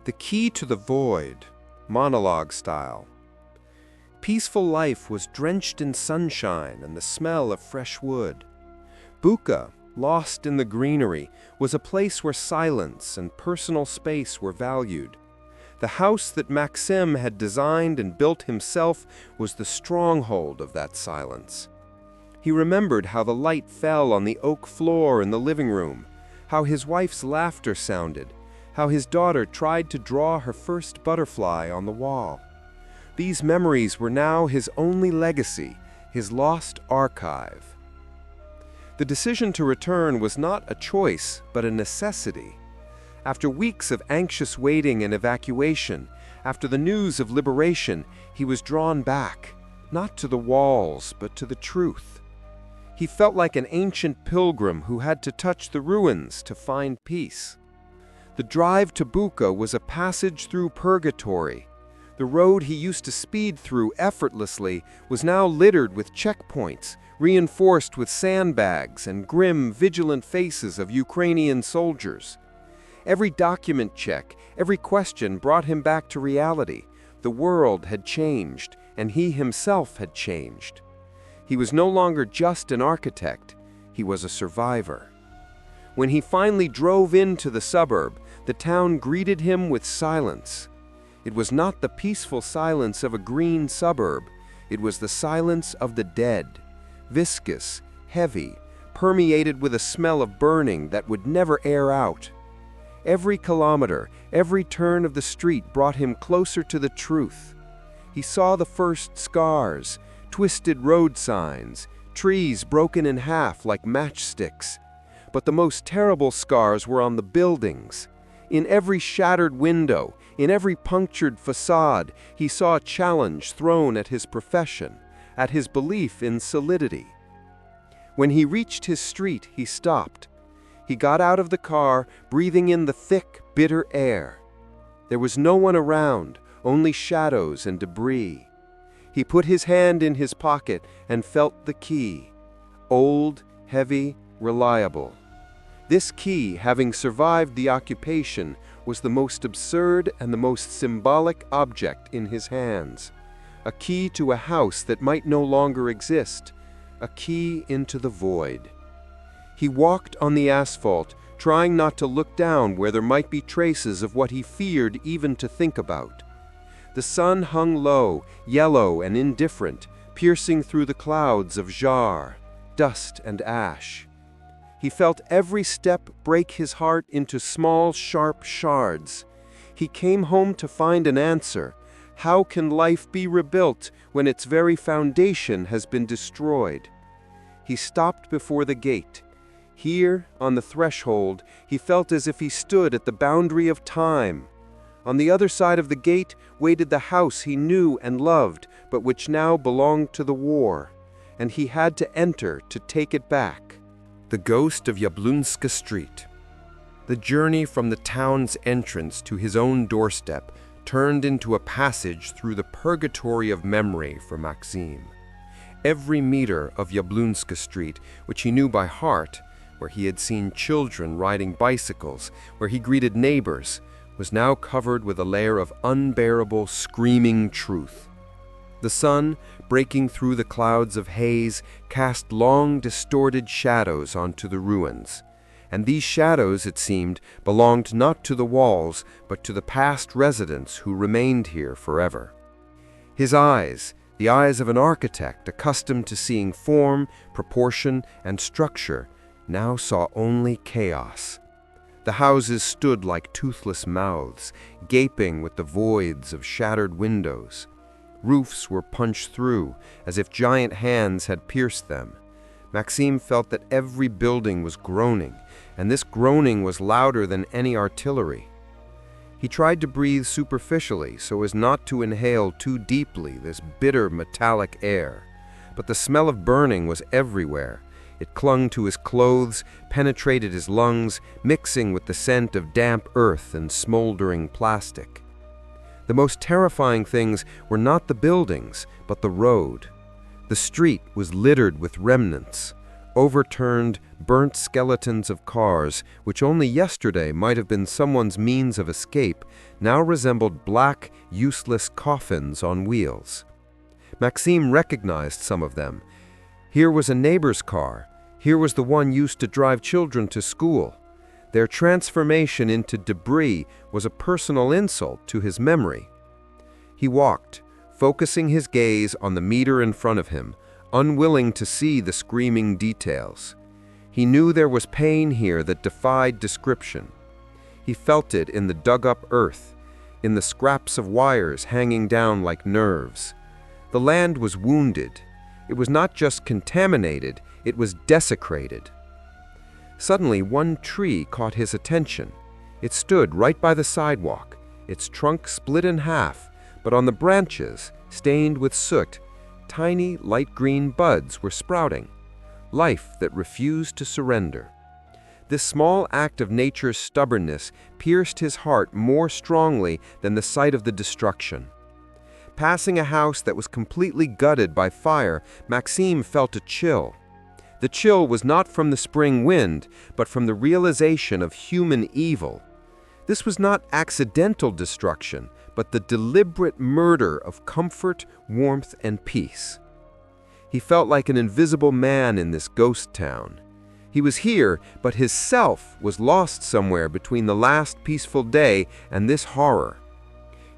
The key to the void, monologue style. Peaceful life was drenched in sunshine and the smell of fresh wood. Bucha, lost in the greenery, was a place where silence and personal space were valued. The house that Maxim had designed and built himself was the stronghold of that silence. He remembered how the light fell on the oak floor in the living room, how his wife's laughter sounded, how his daughter tried to draw her first butterfly on the wall. These memories were now his only legacy, his lost archive. The decision to return was not a choice, but a necessity. After weeks of anxious waiting and evacuation, after the news of liberation, he was drawn back, not to the walls, but to the truth. He felt like an ancient pilgrim who had to touch the ruins to find peace. The drive to Bucha was a passage through purgatory. The road he used to speed through effortlessly was now littered with checkpoints, reinforced with sandbags and grim, vigilant faces of Ukrainian soldiers. Every document check, every question brought him back to reality. The world had changed, and he himself had changed. He was no longer just an architect, he was a survivor. When he finally drove into the suburb, the town greeted him with silence. It was not the peaceful silence of a green suburb, it was the silence of the dead, viscous, heavy, permeated with a smell of burning that would never air out. Every kilometer, every turn of the street brought him closer to the truth. He saw the first scars, twisted road signs, trees broken in half like matchsticks. But the most terrible scars were on the buildings. In every shattered window, in every punctured facade, he saw a challenge thrown at his profession, at his belief in solidity. When he reached his street, he stopped. He got out of the car, breathing in the thick, bitter air. There was no one around, only shadows and debris. He put his hand in his pocket and felt the key. Old, heavy, reliable. This key, having survived the occupation, was the most absurd and the most symbolic object in his hands. A key to a house that might no longer exist. A key into the void. He walked on the asphalt, trying not to look down where there might be traces of what he feared even to think about. The sun hung low, yellow and indifferent, piercing through the clouds of jar, dust and ash. He felt every step break his heart into small, sharp shards. He came home to find an answer. How can life be rebuilt when its very foundation has been destroyed? He stopped before the gate. Here, on the threshold, he felt as if he stood at the boundary of time. On the other side of the gate waited the house he knew and loved, but which now belonged to the war, and he had to enter to take it back. The ghost of Yablunska Street. The journey from the town's entrance to his own doorstep turned into a passage through the purgatory of memory for Maxim. Every meter of Yablunska Street, which he knew by heart, where he had seen children riding bicycles, where he greeted neighbors, was now covered with a layer of unbearable, screaming truth. The sun, breaking through the clouds of haze, cast long, distorted shadows onto the ruins. And these shadows, it seemed, belonged not to the walls, but to the past residents who remained here forever. His eyes, the eyes of an architect accustomed to seeing form, proportion, and structure, now saw only chaos. The houses stood like toothless mouths, gaping with the voids of shattered windows. Roofs were punched through, as if giant hands had pierced them. Maxim felt that every building was groaning, and this groaning was louder than any artillery. He tried to breathe superficially so as not to inhale too deeply this bitter metallic air, but the smell of burning was everywhere. It clung to his clothes, penetrated his lungs, mixing with the scent of damp earth and smoldering plastic. The most terrifying things were not the buildings, but the road. The street was littered with remnants. Overturned, burnt skeletons of cars, which only yesterday might have been someone's means of escape, now resembled black, useless coffins on wheels. Maxime recognized some of them. Here was a neighbor's car. Here was the one used to drive children to school. Their transformation into debris was a personal insult to his memory. He walked, focusing his gaze on the meter in front of him, unwilling to see the screaming details. He knew there was pain here that defied description. He felt it in the dug-up earth, in the scraps of wires hanging down like nerves. The land was wounded. It was not just contaminated, it was desecrated. Suddenly, one tree caught his attention. It stood right by the sidewalk, its trunk split in half, but on the branches, stained with soot, tiny light green buds were sprouting, life that refused to surrender. This small act of nature's stubbornness pierced his heart more strongly than the sight of the destruction. Passing a house that was completely gutted by fire, Maxime felt a chill. The chill was not from the spring wind, but from the realization of human evil. This was not accidental destruction, but the deliberate murder of comfort, warmth, and peace. He felt like an invisible man in this ghost town. He was here, but his self was lost somewhere between the last peaceful day and this horror.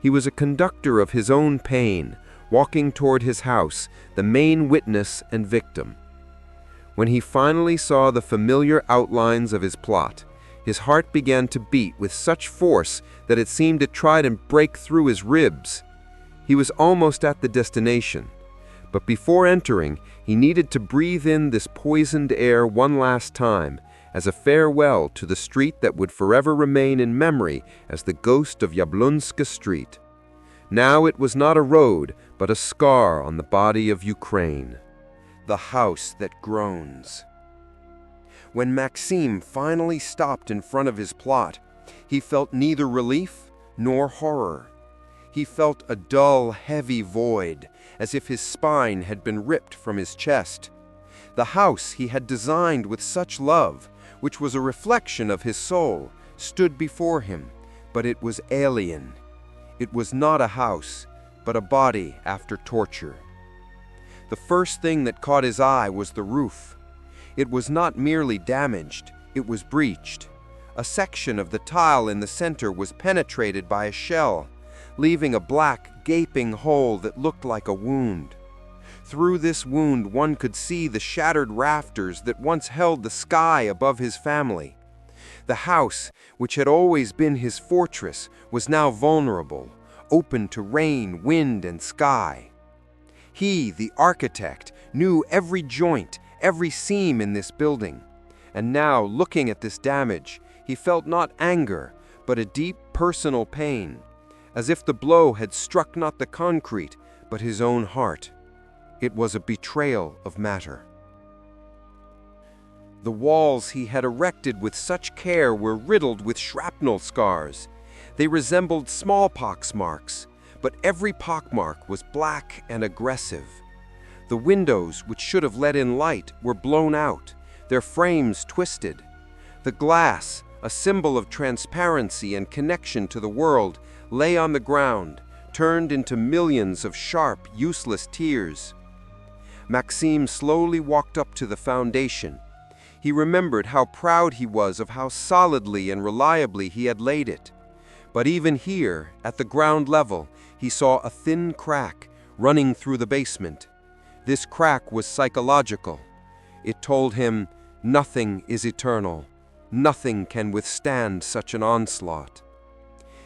He was a conductor of his own pain, walking toward his house, the main witness and victim. When he finally saw the familiar outlines of his plot, his heart began to beat with such force that it seemed to try to break through his ribs. He was almost at the destination, but before entering, he needed to breathe in this poisoned air one last time, as a farewell to the street that would forever remain in memory as the ghost of Yablunska Street. Now it was not a road, but a scar on the body of Ukraine. The house that groans. When Maxime finally stopped in front of his plot, he felt neither relief nor horror. He felt a dull, heavy void, as if his spine had been ripped from his chest. The house he had designed with such love, which was a reflection of his soul, stood before him, but it was alien. It was not a house, but a body after torture. The first thing that caught his eye was the roof. It was not merely damaged, it was breached. A section of the tile in the center was penetrated by a shell, leaving a black, gaping hole that looked like a wound. Through this wound, one could see the shattered rafters that once held the sky above his family. The house, which had always been his fortress, was now vulnerable, open to rain, wind, and sky. He, the architect, knew every joint, every seam in this building. And now, looking at this damage, he felt not anger, but a deep personal pain, as if the blow had struck not the concrete, but his own heart. It was a betrayal of matter. The walls he had erected with such care were riddled with shrapnel scars. They resembled smallpox marks, but every pockmark was black and aggressive. The windows, which should have let in light, were blown out, their frames twisted. The glass, a symbol of transparency and connection to the world, lay on the ground, turned into millions of sharp, useless tears. Maxime slowly walked up to the foundation. He remembered how proud he was of how solidly and reliably he had laid it. But even here, at the ground level, he saw a thin crack running through the basement. This crack was psychological. It told him, nothing is eternal. Nothing can withstand such an onslaught.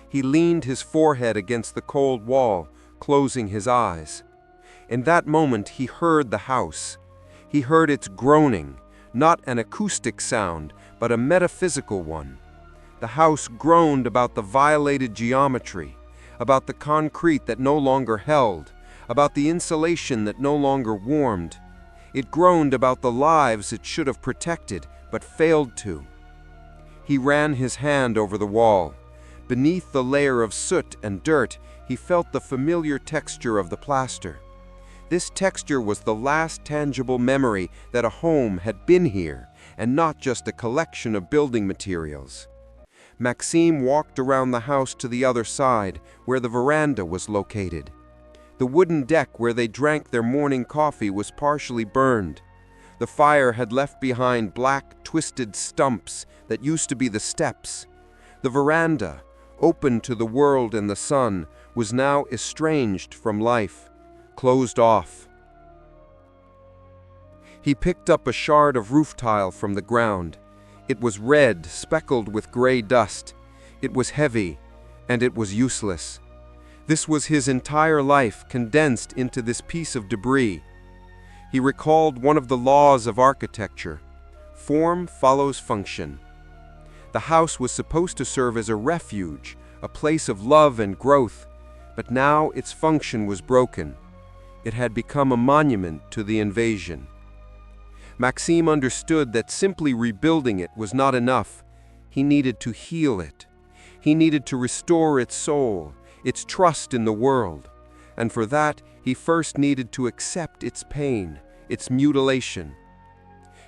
He leaned his forehead against the cold wall, closing his eyes. In that moment, he heard the house. He heard its groaning, not an acoustic sound, but a metaphysical one. The house groaned about the violated geometry, about the concrete that no longer held, about the insulation that no longer warmed. It groaned about the lives it should have protected, but failed to. He ran his hand over the wall. Beneath the layer of soot and dirt, he felt the familiar texture of the plaster. This texture was the last tangible memory that a home had been here, and not just a collection of building materials. Maxime walked around the house to the other side, where the veranda was located. The wooden deck where they drank their morning coffee was partially burned. The fire had left behind black, twisted stumps that used to be the steps. The veranda, open to the world and the sun, was now estranged from life, closed off. He picked up a shard of roof tile from the ground. It was red, speckled with gray dust. It was heavy, and it was useless. This was his entire life condensed into this piece of debris. He recalled one of the laws of architecture: form follows function. The house was supposed to serve as a refuge, a place of love and growth, but now its function was broken. It had become a monument to the invasion. Maxime understood that simply rebuilding it was not enough. He needed to heal it. He needed to restore its soul, its trust in the world. And for that, he first needed to accept its pain, its mutilation.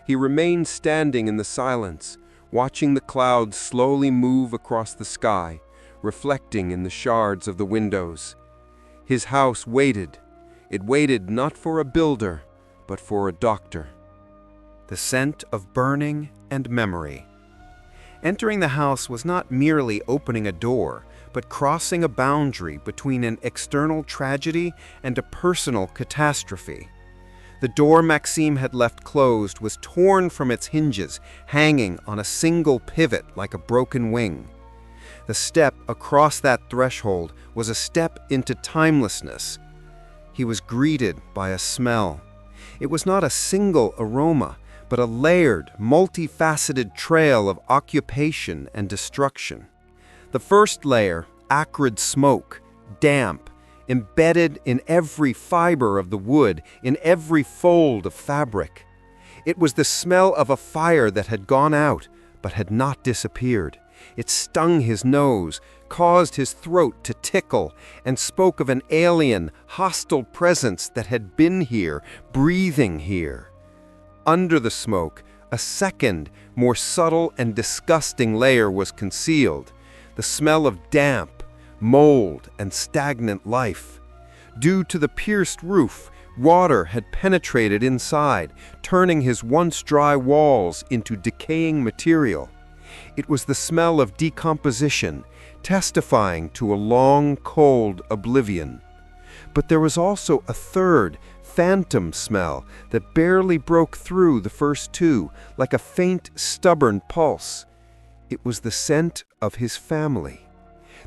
He remained standing in the silence, watching the clouds slowly move across the sky, reflecting in the shards of the windows. His house waited. It waited not for a builder, but for a doctor. The scent of burning and memory. Entering the house was not merely opening a door, but crossing a boundary between an external tragedy and a personal catastrophe. The door Maxime had left closed was torn from its hinges, hanging on a single pivot like a broken wing. The step across that threshold was a step into timelessness. He was greeted by a smell. It was not a single aroma, but a layered, multifaceted trail of occupation and destruction. The first layer, acrid smoke, damp, embedded in every fiber of the wood, in every fold of fabric. It was the smell of a fire that had gone out, but had not disappeared. It stung his nose, caused his throat to tickle, and spoke of an alien, hostile presence that had been here, breathing here. Under the smoke, a second, more subtle and disgusting layer was concealed, the smell of damp, mold, and stagnant life. Due to the pierced roof, water had penetrated inside, turning his once dry walls into decaying material. It was the smell of decomposition, testifying to a long, cold oblivion. But there was also a third, phantom smell that barely broke through the first two, like a faint, stubborn pulse. It was the scent of his family,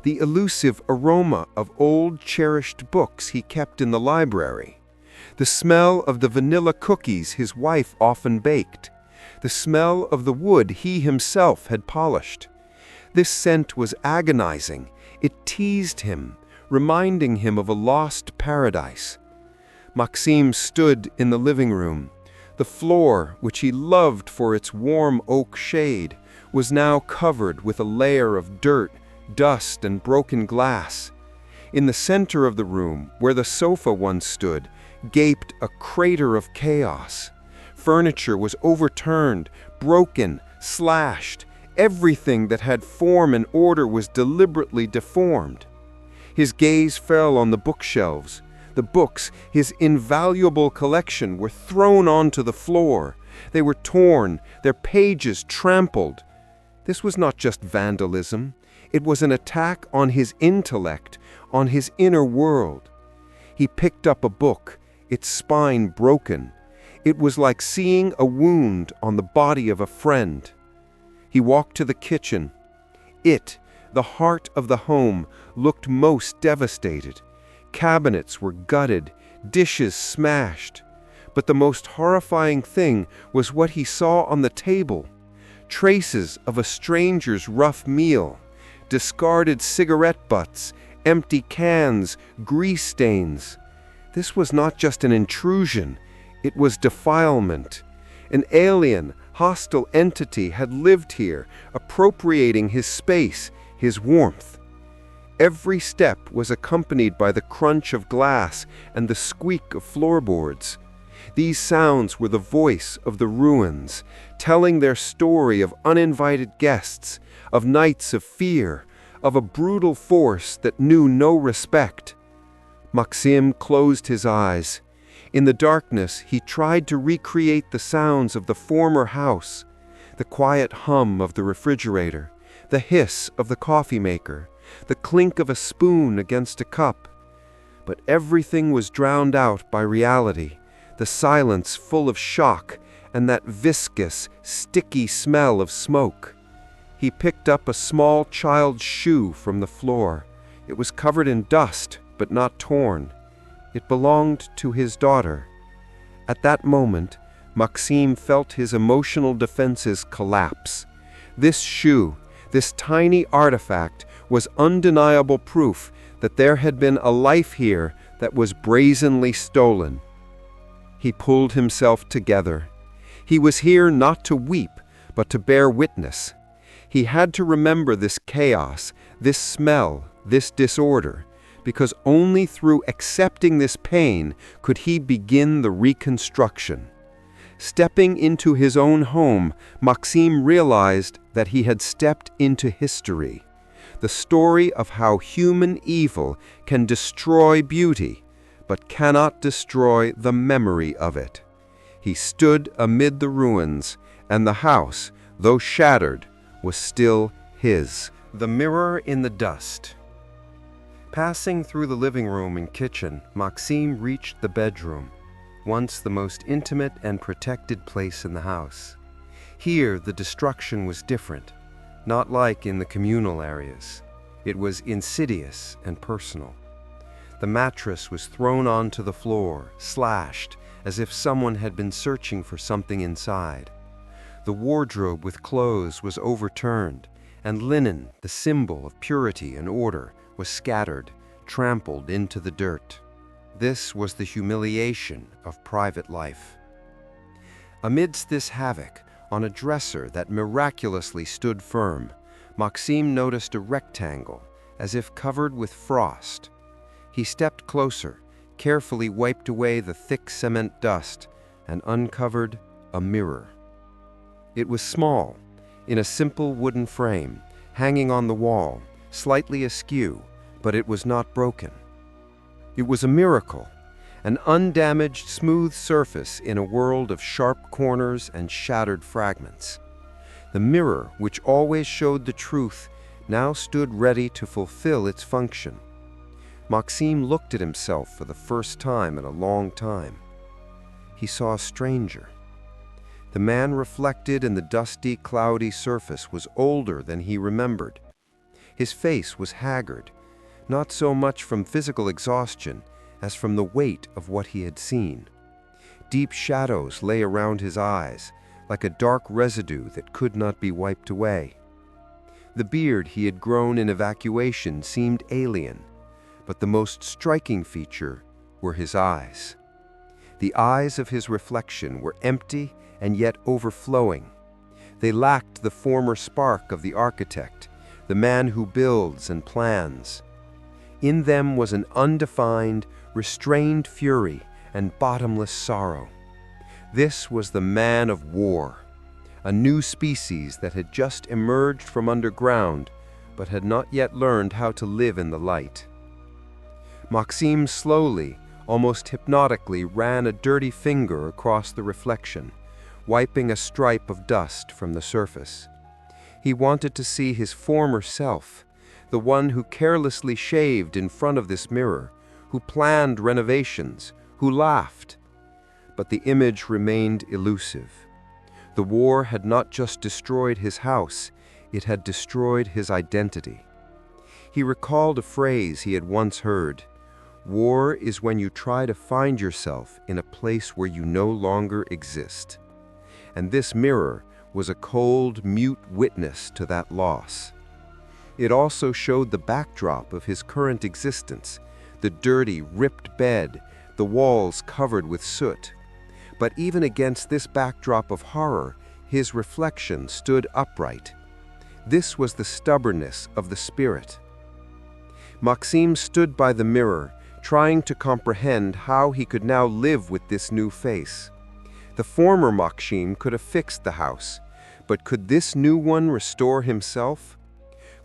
the elusive aroma of old, cherished books he kept in the library, the smell of the vanilla cookies his wife often baked, the smell of the wood he himself had polished. This scent was agonizing. It teased him, reminding him of a lost paradise. Maxime stood in the living room. The floor, which he loved for its warm oak shade, was now covered with a layer of dirt, dust, and broken glass. In the center of the room, where the sofa once stood, gaped a crater of chaos. Furniture was overturned, broken, slashed. Everything that had form and order was deliberately deformed. His gaze fell on the bookshelves. The books, his invaluable collection, were thrown onto the floor. They were torn, their pages trampled. This was not just vandalism. It was an attack on his intellect, on his inner world. He picked up a book, its spine broken. It was like seeing a wound on the body of a friend. He walked to the kitchen. It, the heart of the home, looked most devastated. Cabinets were gutted, dishes smashed. But the most horrifying thing was what he saw on the table. Traces of a stranger's rough meal, discarded cigarette butts, empty cans, grease stains. This was not just an intrusion, it was defilement. An alien, hostile entity had lived here, appropriating his space, his warmth. Every step was accompanied by the crunch of glass and the squeak of floorboards. These sounds were the voice of the ruins, telling their story of uninvited guests, of nights of fear, of a brutal force that knew no respect. Maxim closed his eyes. In the darkness, he tried to recreate the sounds of the former house, the quiet hum of the refrigerator, the hiss of the coffee maker, the clink of a spoon against a cup. But everything was drowned out by reality, the silence full of shock and that viscous, sticky smell of smoke. He picked up a small child's shoe from the floor. It was covered in dust, but not torn. It belonged to his daughter. At that moment, Maxim felt his emotional defenses collapse. This shoe, this tiny artifact, was undeniable proof that there had been a life here that was brazenly stolen. He pulled himself together. He was here not to weep, but to bear witness. He had to remember this chaos, this smell, this disorder, because only through accepting this pain could he begin the reconstruction. Stepping into his own home, Maxim realized that he had stepped into history. The story of how human evil can destroy beauty, but cannot destroy the memory of it. He stood amid the ruins, and the house, though shattered, was still his. The mirror in the dust. Passing through the living room and kitchen, Maxim reached the bedroom, once the most intimate and protected place in the house. Here, the destruction was different, not like in the communal areas. It was insidious and personal. The mattress was thrown onto the floor, slashed, as if someone had been searching for something inside. The wardrobe with clothes was overturned, and linen, the symbol of purity and order, was scattered, trampled into the dirt. This was the humiliation of private life. Amidst this havoc, on a dresser that miraculously stood firm, Maxim noticed a rectangle, as if covered with frost. He stepped closer, carefully wiped away the thick cement dust, and uncovered a mirror. It was small, in a simple wooden frame, hanging on the wall, slightly askew, but it was not broken. It was a miracle, an undamaged, smooth surface in a world of sharp corners and shattered fragments. The mirror, which always showed the truth, now stood ready to fulfill its function. Maxim looked at himself for the first time in a long time. He saw a stranger. The man reflected in the dusty, cloudy surface was older than he remembered. His face was haggard, not so much from physical exhaustion as from the weight of what he had seen. Deep shadows lay around his eyes, like a dark residue that could not be wiped away. The beard he had grown in evacuation seemed alien, but the most striking feature were his eyes. The eyes of his reflection were empty and yet overflowing. They lacked the former spark of the architect, the man who builds and plans. In them was an undefined, restrained fury and bottomless sorrow. This was the man of war, a new species that had just emerged from underground, but had not yet learned how to live in the light. Maxim slowly, almost hypnotically, ran a dirty finger across the reflection, wiping a stripe of dust from the surface. He wanted to see his former self, the one who carelessly shaved in front of this mirror, who planned renovations, who laughed. But the image remained elusive. The war had not just destroyed his house, it had destroyed his identity. He recalled a phrase he had once heard: "War is when you try to find yourself in a place where you no longer exist." And this mirror was a cold, mute witness to that loss. It also showed the backdrop of his current existence, the dirty, ripped bed, the walls covered with soot. But even against this backdrop of horror, his reflection stood upright. This was the stubbornness of the spirit. Maxim stood by the mirror, trying to comprehend how he could now live with this new face. The former Maxim could have fixed the house, but could this new one restore himself?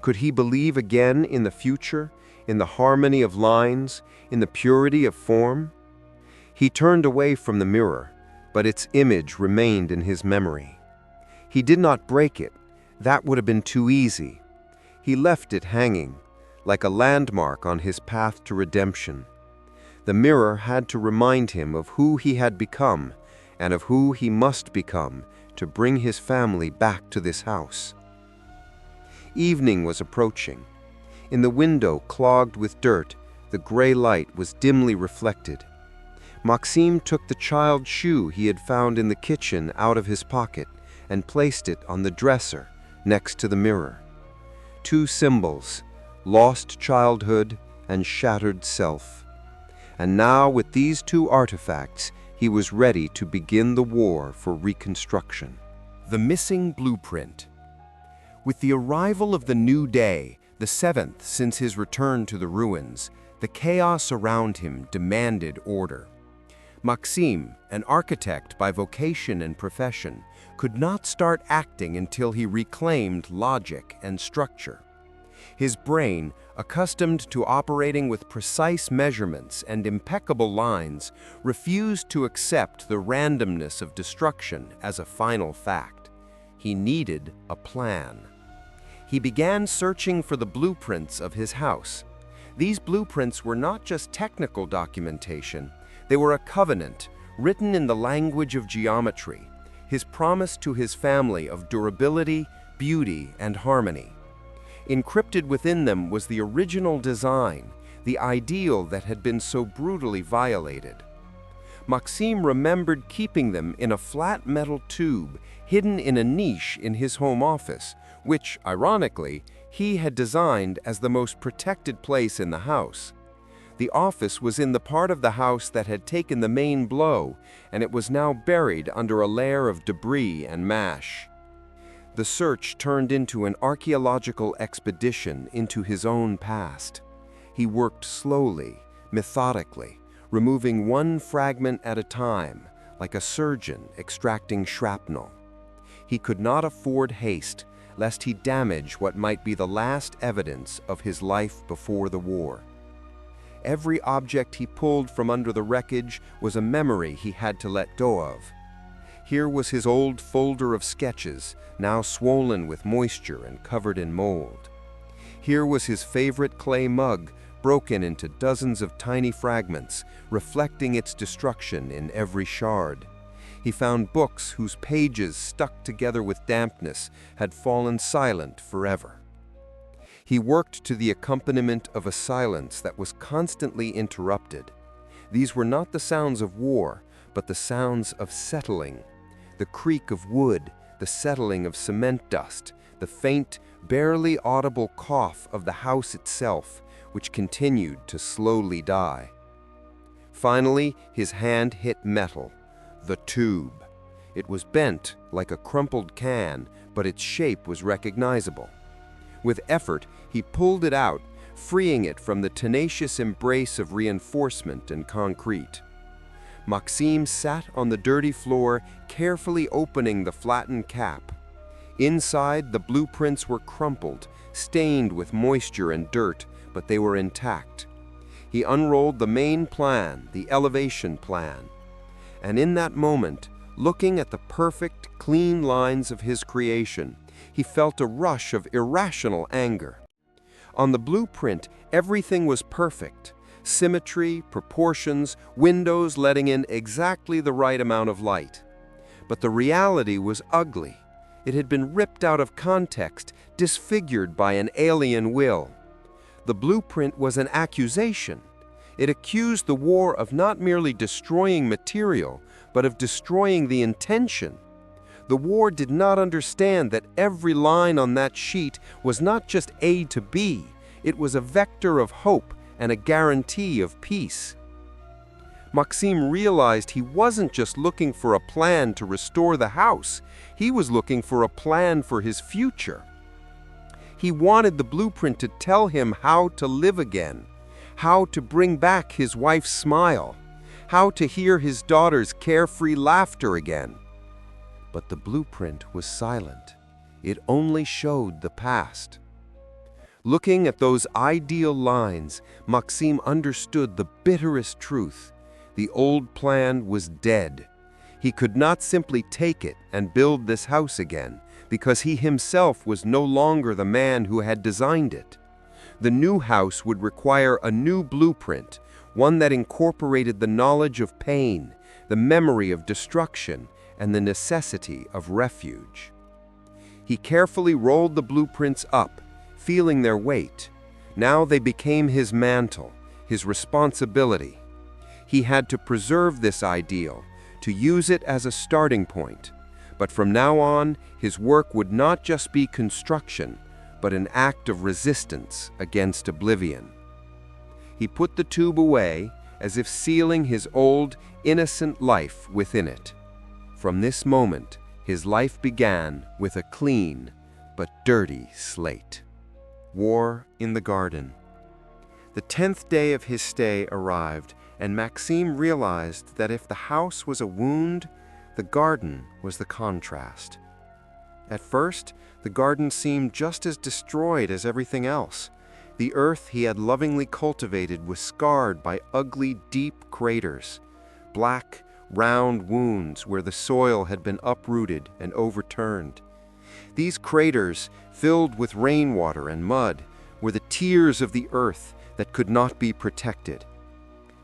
Could he believe again in the future, in the harmony of lines, in the purity of form? He turned away from the mirror, but its image remained in his memory. He did not break it. That would have been too easy. He left it hanging, like a landmark on his path to redemption. The mirror had to remind him of who he had become and of who he must become to bring his family back to this house. Evening was approaching. In the window clogged with dirt, the gray light was dimly reflected. Maxim took the child's shoe he had found in the kitchen out of his pocket and placed it on the dresser next to the mirror. Two symbols, lost childhood and shattered self. And now, with these two artifacts, he was ready to begin the war for reconstruction. The missing blueprint. With the arrival of the new day, the seventh since his return to the ruins, the chaos around him demanded order. Maxim, an architect by vocation and profession, could not start acting until he reclaimed logic and structure. His brain, accustomed to operating with precise measurements and impeccable lines, refused to accept the randomness of destruction as a final fact. He needed a plan. He began searching for the blueprints of his house. These blueprints were not just technical documentation. They were a covenant, written in the language of geometry, his promise to his family of durability, beauty, and harmony. Encrypted within them was the original design, the ideal that had been so brutally violated. Maxim remembered keeping them in a flat metal tube hidden in a niche in his home office, which, ironically, he had designed as the most protected place in the house. The office was in the part of the house that had taken the main blow, and it was now buried under a layer of debris and mash. The search turned into an archaeological expedition into his own past. He worked slowly, methodically, removing one fragment at a time, like a surgeon extracting shrapnel. He could not afford haste, lest he damage what might be the last evidence of his life before the war. Every object he pulled from under the wreckage was a memory he had to let go of. Here was his old folder of sketches, now swollen with moisture and covered in mold. Here was his favorite clay mug, broken into dozens of tiny fragments, reflecting its destruction in every shard. He found books whose pages, stuck together with dampness, had fallen silent forever. He worked to the accompaniment of a silence that was constantly interrupted. These were not the sounds of war, but the sounds of settling. The creak of wood, the settling of cement dust, the faint, barely audible cough of the house itself, which continued to slowly die. Finally, his hand hit metal, the tube. It was bent like a crumpled can, but its shape was recognizable. With effort, he pulled it out, freeing it from the tenacious embrace of reinforcement and concrete. Maxim sat on the dirty floor, carefully opening the flattened cap. Inside, the blueprints were crumpled, stained with moisture and dirt, but they were intact. He unrolled the main plan, the elevation plan. And in that moment, looking at the perfect, clean lines of his creation, he felt a rush of irrational anger. On the blueprint, everything was perfect. Symmetry, proportions, windows letting in exactly the right amount of light. But the reality was ugly. It had been ripped out of context, disfigured by an alien will. The blueprint was an accusation. It accused the war of not merely destroying material, but of destroying the intention. The war did not understand that every line on that sheet was not just A to B, it was a vector of hope and a guarantee of peace. Maxim realized he wasn't just looking for a plan to restore the house, he was looking for a plan for his future. He wanted the blueprint to tell him how to live again, how to bring back his wife's smile, how to hear his daughter's carefree laughter again. But the blueprint was silent. It only showed the past. Looking at those ideal lines, Maxim understood the bitterest truth. The old plan was dead. He could not simply take it and build this house again, because he himself was no longer the man who had designed it. The new house would require a new blueprint, one that incorporated the knowledge of pain, the memory of destruction, and the necessity of refuge. He carefully rolled the blueprints up, feeling their weight. Now they became his mantle, his responsibility. He had to preserve this ideal, to use it as a starting point. But from now on, his work would not just be construction, but an act of resistance against oblivion. He put the tube away, as if sealing his old, innocent life within it. From this moment, his life began with a clean but dirty slate. War in the garden. The 10th day of his stay arrived, and Maxim realized that if the house was a wound, the garden was the contrast. At first, the garden seemed just as destroyed as everything else. The earth he had lovingly cultivated was scarred by ugly, deep craters, black, round wounds where the soil had been uprooted and overturned. These craters, filled with rainwater and mud, were the tears of the earth that could not be protected.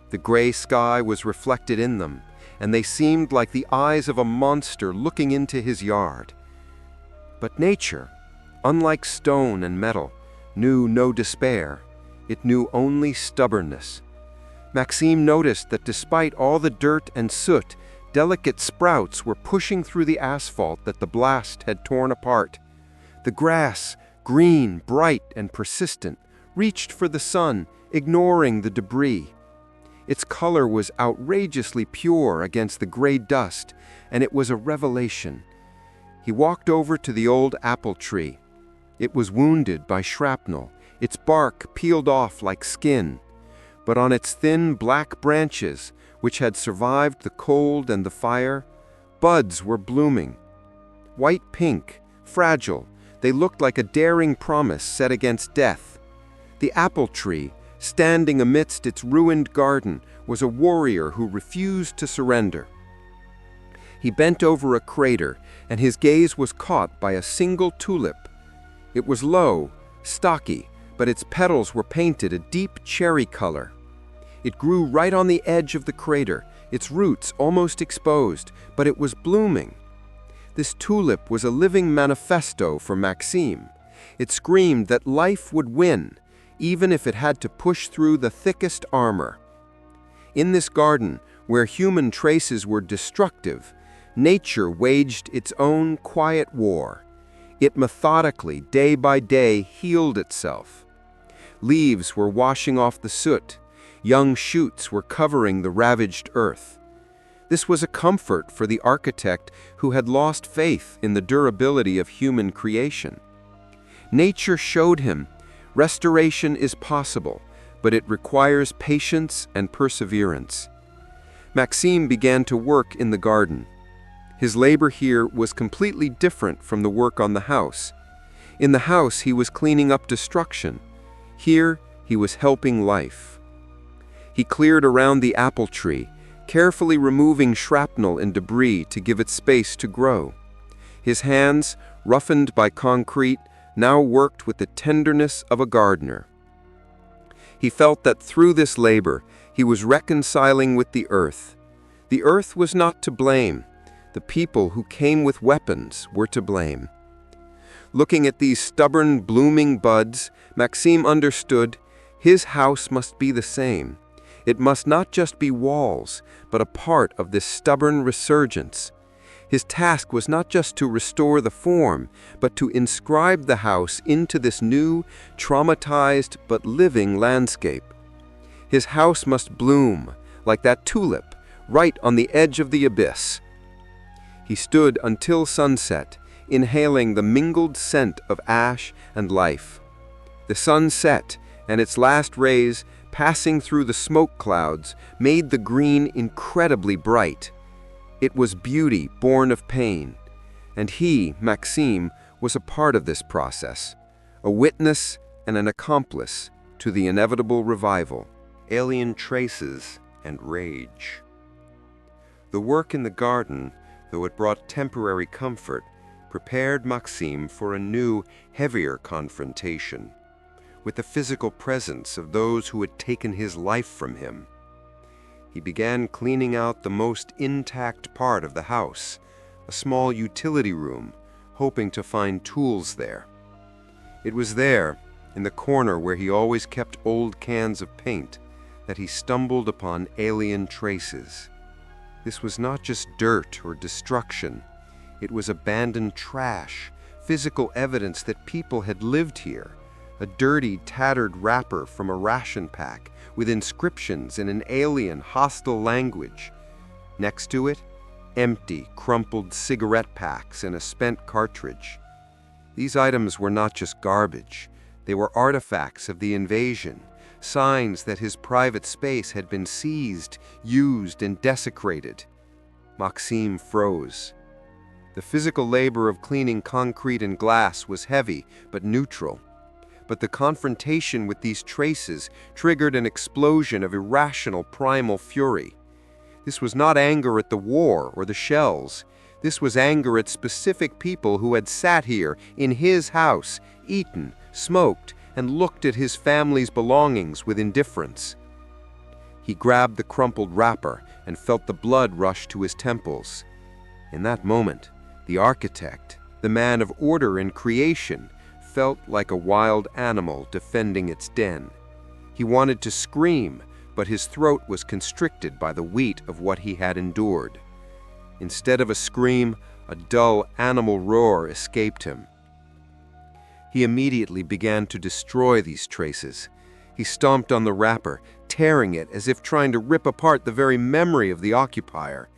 The gray sky was reflected in them, and they seemed like the eyes of a monster looking into his yard. But nature, unlike stone and metal, knew no despair. It knew only stubbornness. Maxim noticed that despite all the dirt and soot, delicate sprouts were pushing through the asphalt that the blast had torn apart. The grass, green, bright, and persistent, reached for the sun, ignoring the debris. Its color was outrageously pure against the gray dust, and it was a revelation. He walked over to the old apple tree. It was wounded by shrapnel, its bark peeled off like skin. But on its thin black branches, which had survived the cold and the fire, buds were blooming. White-pink, fragile, they looked like a daring promise set against death. The apple tree, standing amidst its ruined garden, was a warrior who refused to surrender. He bent over a crater, and his gaze was caught by a single tulip. It was low, stocky, but its petals were painted a deep cherry color. It grew right on the edge of the crater, its roots almost exposed, but it was blooming. This tulip was a living manifesto for Maxim. It screamed that life would win, even if it had to push through the thickest armor. In this garden, where human traces were destructive, nature waged its own quiet war. It methodically, day by day, healed itself. Leaves were washing off the soot. Young shoots were covering the ravaged earth. This was a comfort for the architect who had lost faith in the durability of human creation. Nature showed him restoration is possible, but it requires patience and perseverance. Maxim began to work in the garden. His labor here was completely different from the work on the house. In the house, he was cleaning up destruction. Here, he was helping life. He cleared around the apple tree, carefully removing shrapnel and debris to give it space to grow. His hands, roughened by concrete, now worked with the tenderness of a gardener. He felt that through this labor, he was reconciling with the earth. The earth was not to blame. The people who came with weapons were to blame. Looking at these stubborn, blooming buds, Maxim understood his house must be the same. It must not just be walls, but a part of this stubborn resurgence. His task was not just to restore the form, but to inscribe the house into this new, traumatized but living landscape. His house must bloom, like that tulip, right on the edge of the abyss. He stood until sunset, inhaling the mingled scent of ash and life. The sun set, and its last rays, passing through the smoke clouds, made the green incredibly bright. It was beauty born of pain, and he, Maxime, was a part of this process, a witness and an accomplice to the inevitable revival. Alien traces and rage. The work in the garden, though it brought temporary comfort, prepared Maxime for a new, heavier confrontation with the physical presence of those who had taken his life from him. He began cleaning out the most intact part of the house, a small utility room, hoping to find tools there. It was there, in the corner where he always kept old cans of paint, that he stumbled upon alien traces. This was not just dirt or destruction. It was abandoned trash, physical evidence that people had lived here. A dirty, tattered wrapper from a ration pack with inscriptions in an alien, hostile language. Next to it, empty, crumpled cigarette packs and a spent cartridge. These items were not just garbage. They were artifacts of the invasion, signs that his private space had been seized, used, and desecrated. Maxime froze. The physical labor of cleaning concrete and glass was heavy but neutral. But the confrontation with these traces triggered an explosion of irrational primal fury. This was not anger at the war or the shells. This was anger at specific people who had sat here in his house, eaten, smoked, and looked at his family's belongings with indifference. He grabbed the crumpled wrapper and felt the blood rush to his temples. In that moment, the architect, the man of order and creation, felt like a wild animal defending its den. He wanted to scream, but his throat was constricted by the weight of what he had endured. Instead of a scream, a dull animal roar escaped him. He immediately began to destroy these traces. He stomped on the wrapper, tearing it as if trying to rip apart the very memory of the occupier.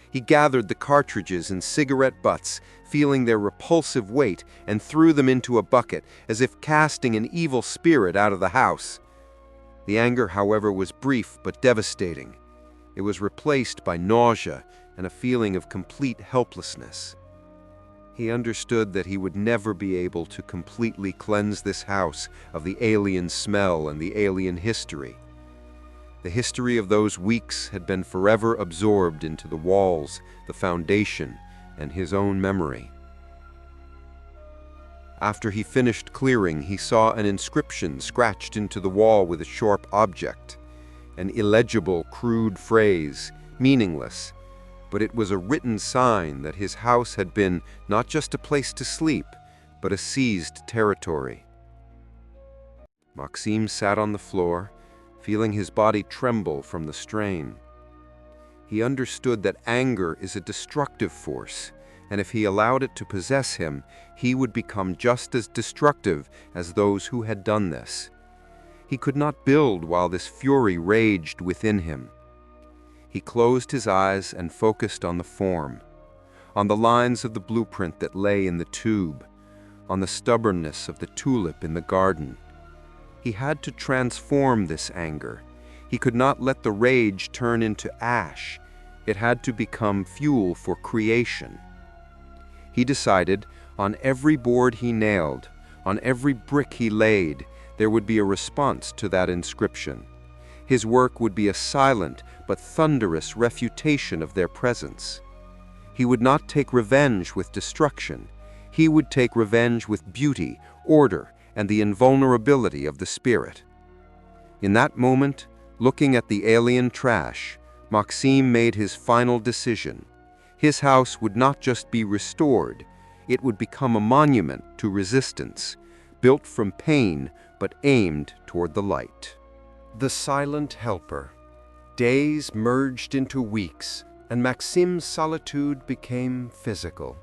He gathered the cartridges and cigarette butts, feeling their repulsive weight, and threw them into a bucket, as if casting an evil spirit out of the house. The anger, however, was brief but devastating. It was replaced by nausea and a feeling of complete helplessness. He understood that he would never be able to completely cleanse this house of the alien smell and the alien history. The history of those weeks had been forever absorbed into the walls, the foundation, and his own memory. After he finished clearing, he saw an inscription scratched into the wall with a sharp object, an illegible, crude phrase, meaningless, but it was a written sign that his house had been not just a place to sleep, but a seized territory. Maxime sat on the floor, feeling his body tremble from the strain. He understood that anger is a destructive force, and if he allowed it to possess him, he would become just as destructive as those who had done this. He could not build while this fury raged within him. He closed his eyes and focused on the form, on the lines of the blueprint that lay in the tube, on the stubbornness of the tulip in the garden. He had to transform this anger. He could not let the rage turn into ash. It had to become fuel for creation. He decided, on every board he nailed, on every brick he laid, there would be a response to that inscription. His work would be a silent but thunderous refutation of their presence. He would not take revenge with destruction. He would take revenge with beauty, order, and the invulnerability of the spirit. In that moment, looking at the alien trash, Maxime made his final decision. His house would not just be restored, it would become a monument to resistance, built from pain but aimed toward the light. The silent helper. Days merged into weeks, and Maxime's solitude became physical.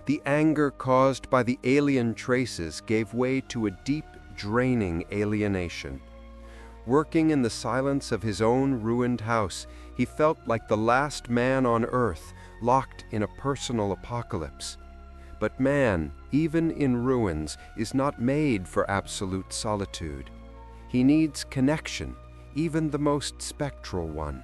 The anger caused by the alien traces gave way to a deep, draining alienation. Working in the silence of his own ruined house, he felt like the last man on earth, locked in a personal apocalypse. But man, even in ruins, is not made for absolute solitude. He needs connection, even the most spectral one.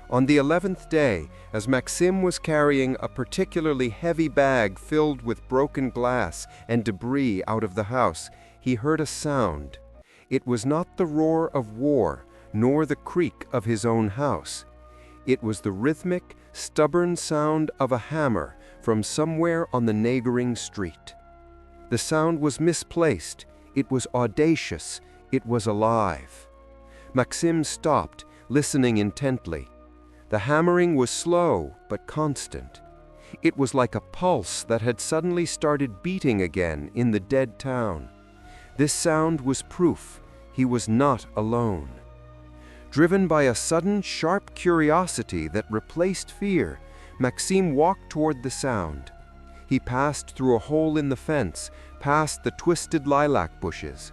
On the 11th day, as Maxim was carrying a particularly heavy bag filled with broken glass and debris out of the house, he heard a sound. It was not the roar of war, nor the creak of his own house. It was the rhythmic, stubborn sound of a hammer from somewhere on the neighboring street. The sound was misplaced, it was audacious, it was alive. Maxim stopped, listening intently. The hammering was slow but constant. It was like a pulse that had suddenly started beating again in the dead town. This sound was proof he was not alone. Driven by a sudden, sharp curiosity that replaced fear, Maxim walked toward the sound. He passed through a hole in the fence, past the twisted lilac bushes.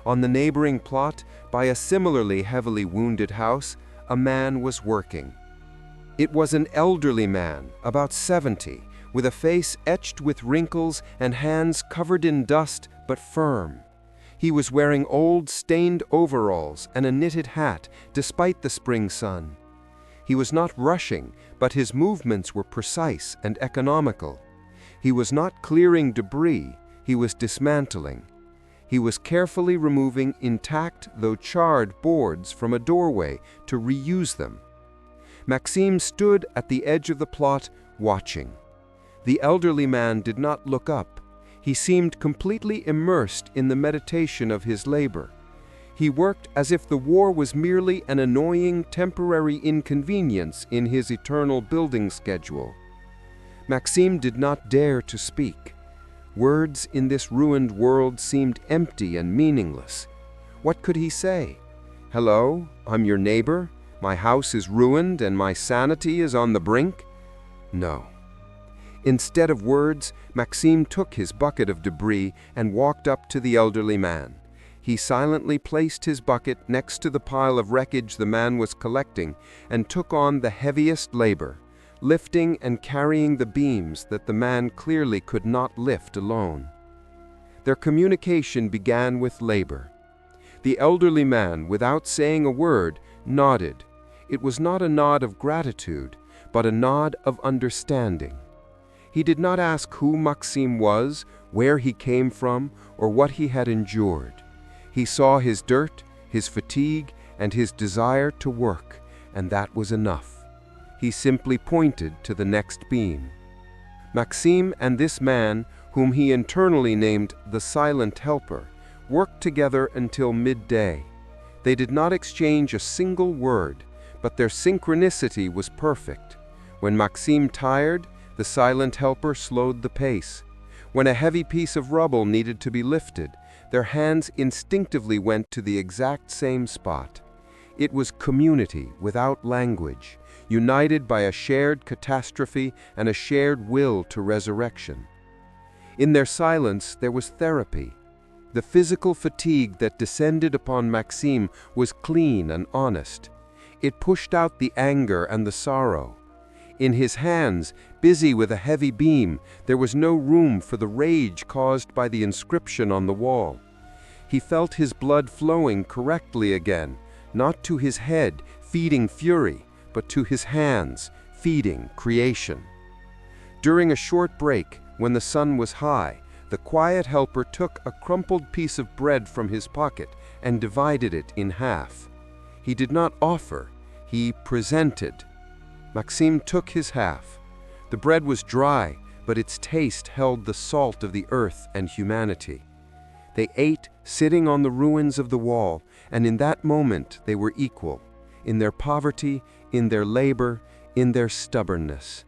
On the neighboring plot, by a similarly heavily wounded house, a man was working. It was an elderly man, about 70, with a face etched with wrinkles and hands covered in dust but firm. He was wearing old, stained overalls and a knitted hat, despite the spring sun. He was not rushing, but his movements were precise and economical. He was not clearing debris, he was dismantling. He was carefully removing intact, though charred, boards from a doorway to reuse them. Maxim stood at the edge of the plot, watching. The elderly man did not look up. He seemed completely immersed in the meditation of his labor. He worked as if the war was merely an annoying temporary inconvenience in his eternal building schedule. Maxim did not dare to speak. Words in this ruined world seemed empty and meaningless. What could he say? "Hello, I'm your neighbor. My house is ruined and my sanity is on the brink?" No. Instead of words, Maxim took his bucket of debris and walked up to the elderly man. He silently placed his bucket next to the pile of wreckage the man was collecting and took on the heaviest labor, lifting and carrying the beams that the man clearly could not lift alone. Their communication began with labor. The elderly man, without saying a word, nodded. It was not a nod of gratitude, but a nod of understanding. He did not ask who Maxim was, where he came from, or what he had endured. He saw his dirt, his fatigue, and his desire to work, and that was enough. He simply pointed to the next beam. Maxim and this man, whom he internally named the Silent Helper, worked together until midday. They did not exchange a single word, but their synchronicity was perfect. When Maxim tired, the Silent Helper slowed the pace. When a heavy piece of rubble needed to be lifted, their hands instinctively went to the exact same spot. It was community without language, united by a shared catastrophe and a shared will to resurrection. In their silence there was therapy. The physical fatigue that descended upon Maxim was clean and honest. It pushed out the anger and the sorrow. In his hands, busy with a heavy beam, there was no room for the rage caused by the inscription on the wall. He felt his blood flowing correctly again, not to his head, feeding fury, but to his hands, feeding creation. During a short break, when the sun was high, the quiet helper took a crumpled piece of bread from his pocket and divided it in half. He did not offer, he presented. Maxim took his half. The bread was dry, but its taste held the salt of the earth and humanity. They ate, sitting on the ruins of the wall, and in that moment they were equal, in their poverty, in their labor, in their stubbornness.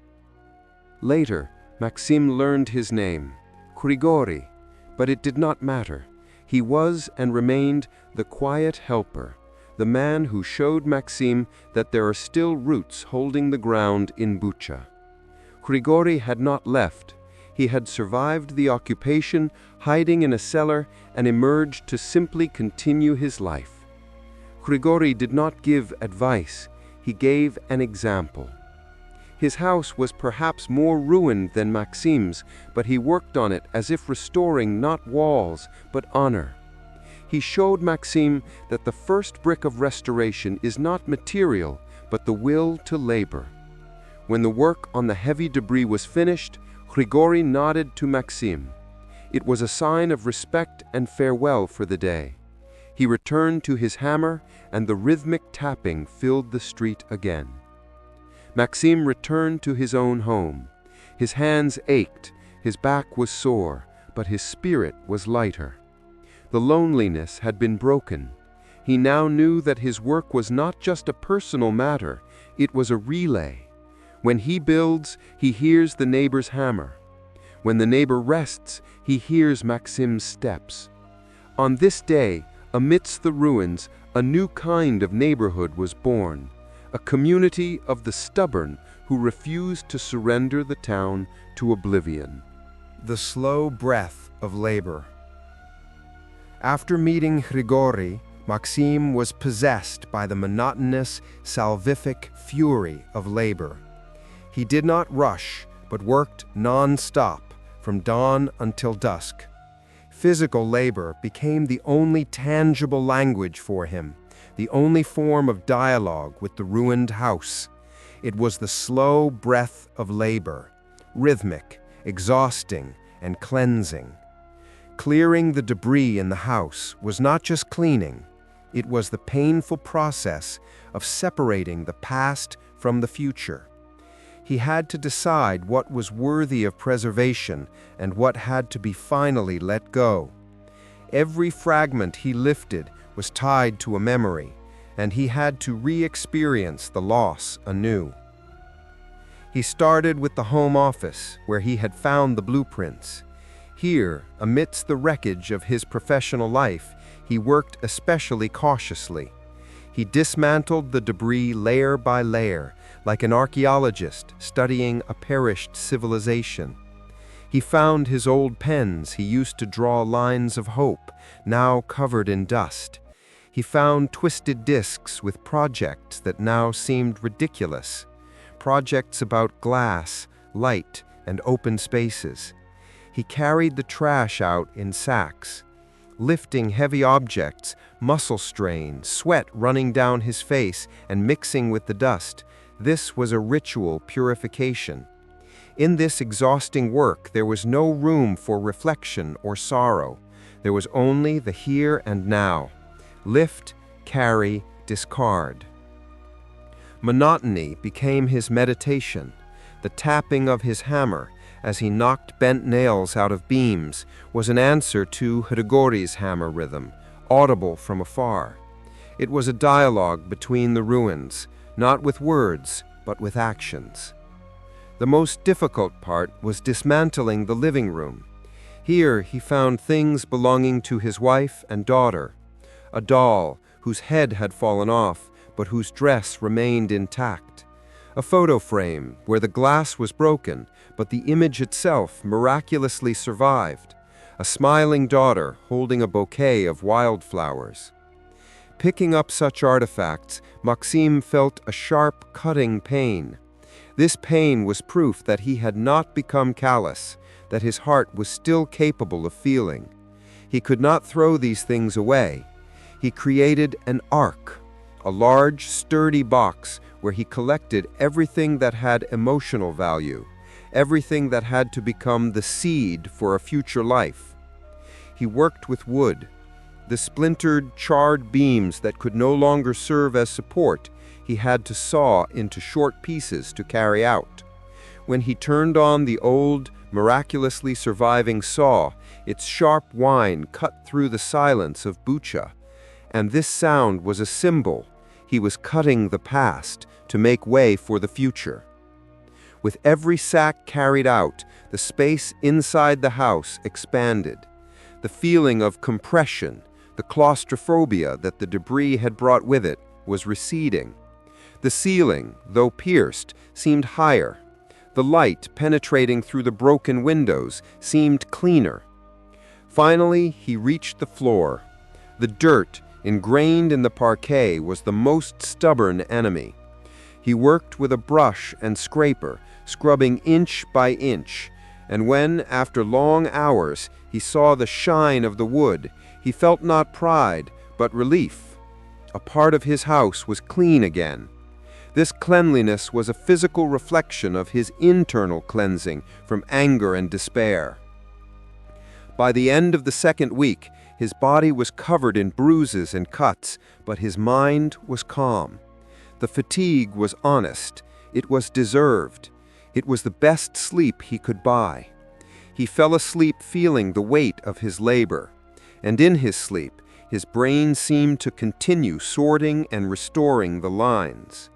Later, Maxim learned his name, Grigori, but it did not matter. He was and remained the quiet helper, the man who showed Maxim that there are still roots holding the ground in Bucha. Grigori had not left. He had survived the occupation, hiding in a cellar, and emerged to simply continue his life. Grigori did not give advice. He gave an example. His house was perhaps more ruined than Maxim's, but he worked on it as if restoring not walls, but honor. He showed Maxim that the first brick of restoration is not material, but the will to labor. When the work on the heavy debris was finished, Grigori nodded to Maxim. It was a sign of respect and farewell for the day. He returned to his hammer, and the rhythmic tapping filled the street again. Maxim returned to his own home. His hands ached, his back was sore, but his spirit was lighter. The loneliness had been broken. He now knew that his work was not just a personal matter, it was a relay. When he builds, he hears the neighbor's hammer. When the neighbor rests, he hears Maxim's steps. On this day, amidst the ruins, a new kind of neighborhood was born, a community of the stubborn who refused to surrender the town to oblivion. The slow breath of labor. After meeting Grigori, Maxim was possessed by the monotonous, salvific fury of labor. He did not rush, but worked non-stop, from dawn until dusk. Physical labor became the only tangible language for him, the only form of dialogue with the ruined house. It was the slow breath of labor, rhythmic, exhausting, and cleansing. Clearing the debris in the house was not just cleaning, it was the painful process of separating the past from the future. He had to decide what was worthy of preservation and what had to be finally let go. Every fragment he lifted was tied to a memory, and he had to re-experience the loss anew. He started with the home office, where he had found the blueprints. Here, amidst the wreckage of his professional life, he worked especially cautiously. He dismantled the debris layer by layer, like an archaeologist studying a perished civilization. He found his old pens he used to draw lines of hope, now covered in dust. He found twisted discs with projects that now seemed ridiculous. Projects about glass, light, and open spaces. He carried the trash out in sacks. Lifting heavy objects, muscle strain, sweat running down his face and mixing with the dust, this was a ritual purification. In this exhausting work, there was no room for reflection or sorrow. There was only the here and now. Lift, carry, discard. Monotony became his meditation. The tapping of his hammer, as he knocked bent nails out of beams, was an answer to Grigori's hammer rhythm, audible from afar. It was a dialogue between the ruins, not with words, but with actions. The most difficult part was dismantling the living room. Here he found things belonging to his wife and daughter. A doll whose head had fallen off, but whose dress remained intact. A photo frame where the glass was broken, but the image itself miraculously survived. A smiling daughter holding a bouquet of wildflowers. Picking up such artifacts, Maxim felt a sharp, cutting pain. This pain was proof that he had not become callous, that his heart was still capable of feeling. He could not throw these things away. He created an ark, a large, sturdy box where he collected everything that had emotional value, everything that had to become the seed for a future life. He worked with wood. The splintered, charred beams that could no longer serve as support, he had to saw into short pieces to carry out. When he turned on the old, miraculously surviving saw, its sharp whine cut through the silence of Bucha, and this sound was a symbol. He was cutting the past to make way for the future. With every sack carried out, the space inside the house expanded. The feeling of compression, the claustrophobia that the debris had brought with it, was receding. The ceiling, though pierced, seemed higher. The light penetrating through the broken windows seemed cleaner. Finally, he reached the floor. The dirt, ingrained in the parquet, was the most stubborn enemy. He worked with a brush and scraper, scrubbing inch by inch, and when, after long hours, he saw the shine of the wood, he felt not pride, but relief. A part of his house was clean again. This cleanliness was a physical reflection of his internal cleansing from anger and despair. By the end of the second week, his body was covered in bruises and cuts, but his mind was calm. The fatigue was honest. It was deserved. It was the best sleep he could buy. He fell asleep feeling the weight of his labor, and in his sleep, his brain seemed to continue sorting and restoring the lines.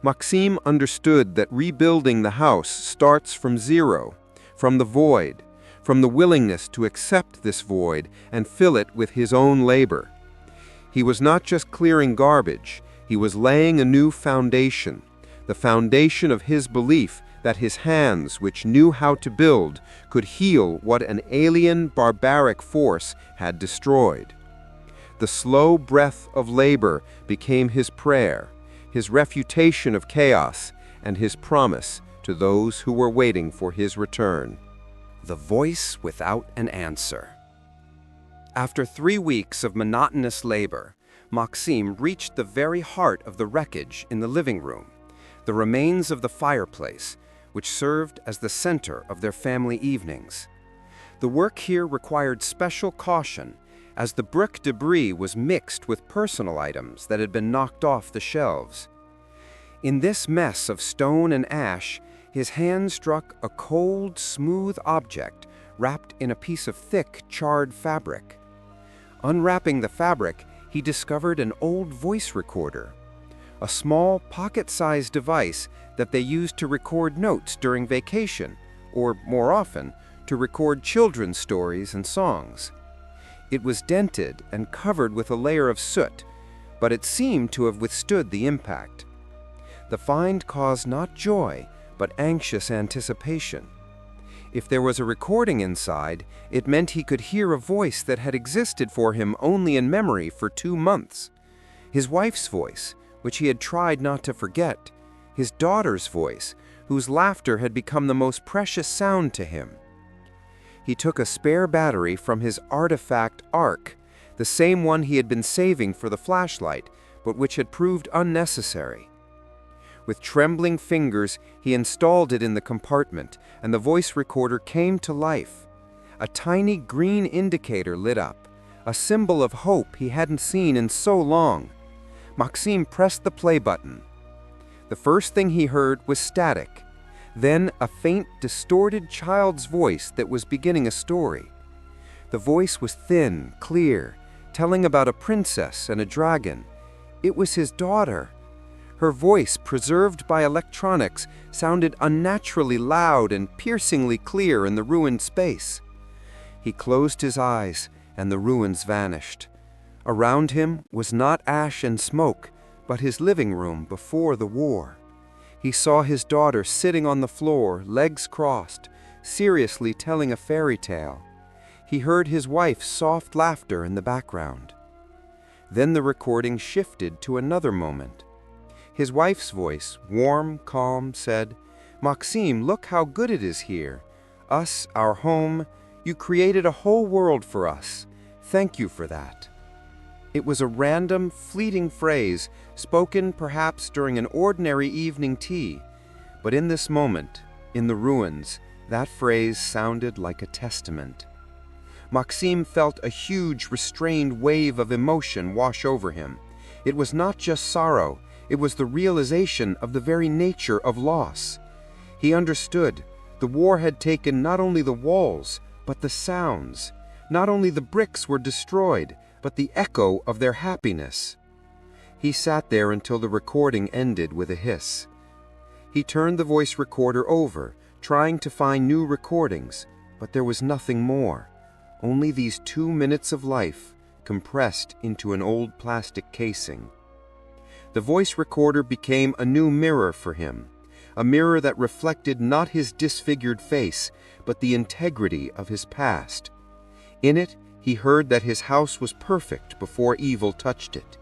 Maxime understood that rebuilding the house starts from zero, from the void, from the willingness to accept this void and fill it with his own labor. He was not just clearing garbage, he was laying a new foundation, the foundation of his belief that his hands, which knew how to build, could heal what an alien, barbaric force had destroyed. The slow breath of labor became his prayer, his refutation of chaos, and his promise to those who were waiting for his return. The voice without an answer. After 3 weeks of monotonous labor, Maxime reached the very heart of the wreckage in the living room, the remains of the fireplace, which served as the center of their family evenings. The work here required special caution, as the brick debris was mixed with personal items that had been knocked off the shelves. In this mess of stone and ash, his hand struck a cold, smooth object wrapped in a piece of thick, charred fabric. Unwrapping the fabric, he discovered an old voice recorder, a small, pocket-sized device that they used to record notes during vacation, or more often, to record children's stories and songs. It was dented and covered with a layer of soot, but it seemed to have withstood the impact. The find caused not joy, but anxious anticipation. If there was a recording inside, it meant he could hear a voice that had existed for him only in memory for 2 months. His wife's voice, which he had tried not to forget. His daughter's voice, whose laughter had become the most precious sound to him. He took a spare battery from his artifact Arc, the same one he had been saving for the flashlight, but which had proved unnecessary. With trembling fingers, he installed it in the compartment, and the voice recorder came to life. A tiny green indicator lit up, a symbol of hope he hadn't seen in so long. Maxime pressed the play button. The first thing he heard was static, then a faint, distorted child's voice that was beginning a story. The voice was thin, clear, telling about a princess and a dragon. It was his daughter. Her voice, preserved by electronics, sounded unnaturally loud and piercingly clear in the ruined space. He closed his eyes, and the ruins vanished. Around him was not ash and smoke, but his living room before the war. He saw his daughter sitting on the floor, legs crossed, seriously telling a fairy tale. He heard his wife's soft laughter in the background. Then the recording shifted to another moment. His wife's voice, warm, calm, said, "Maxime, look how good it is here. Us, our home, you created a whole world for us. Thank you for that." It was a random, fleeting phrase, spoken perhaps during an ordinary evening tea. But in this moment, in the ruins, that phrase sounded like a testament. Maxime felt a huge, restrained wave of emotion wash over him. It was not just sorrow, it was the realization of the very nature of loss. He understood. The war had taken not only the walls, but the sounds. Not only the bricks were destroyed, but the echo of their happiness. He sat there until the recording ended with a hiss. He turned the voice recorder over, trying to find new recordings, but there was nothing more. Only these 2 minutes of life, compressed into an old plastic casing. The voice recorder became a new mirror for him, a mirror that reflected not his disfigured face, but the integrity of his past. In it, he heard that his house was perfect before evil touched it.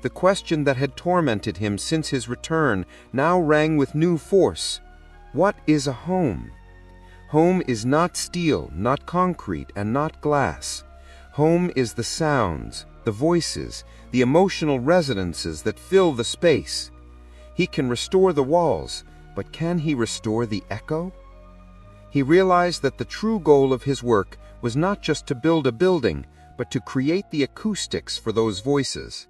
The question that had tormented him since his return now rang with new force. What is a home? Home is not steel, not concrete, and not glass. Home is the sounds, the voices, the emotional resonances that fill the space. He can restore the walls, but can he restore the echo? He realized that the true goal of his work was not just to build a building, but to create the acoustics for those voices.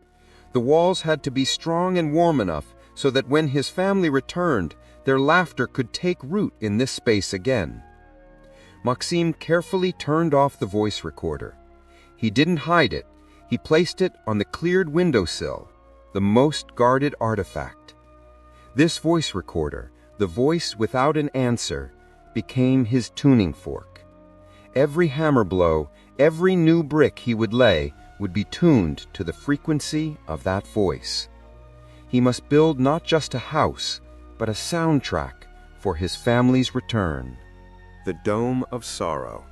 The walls had to be strong and warm enough so that when his family returned, their laughter could take root in this space again. Maxim carefully turned off the voice recorder. He didn't hide it. He placed it on the cleared windowsill, the most guarded artifact. This voice recorder, the voice without an answer, became his tuning fork. Every hammer blow, every new brick he would lay, would be tuned to the frequency of that voice. He must build not just a house, but a soundtrack for his family's return. The Dome of Sorrow.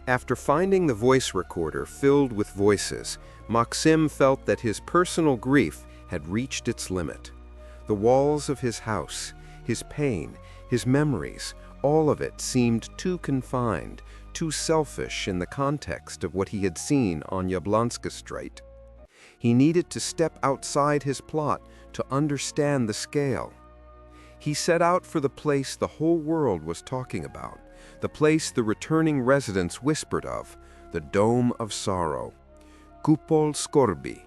After finding the voice recorder filled with voices, Maxim felt that his personal grief had reached its limit. The walls of his house, his pain, his memories, all of it seemed too confined, too selfish in the context of what he had seen on Yablonska Street. He needed to step outside his plot to understand the scale. He set out for the place the whole world was talking about, the place the returning residents whispered of, the Dome of Sorrow, Kupol Skorbi.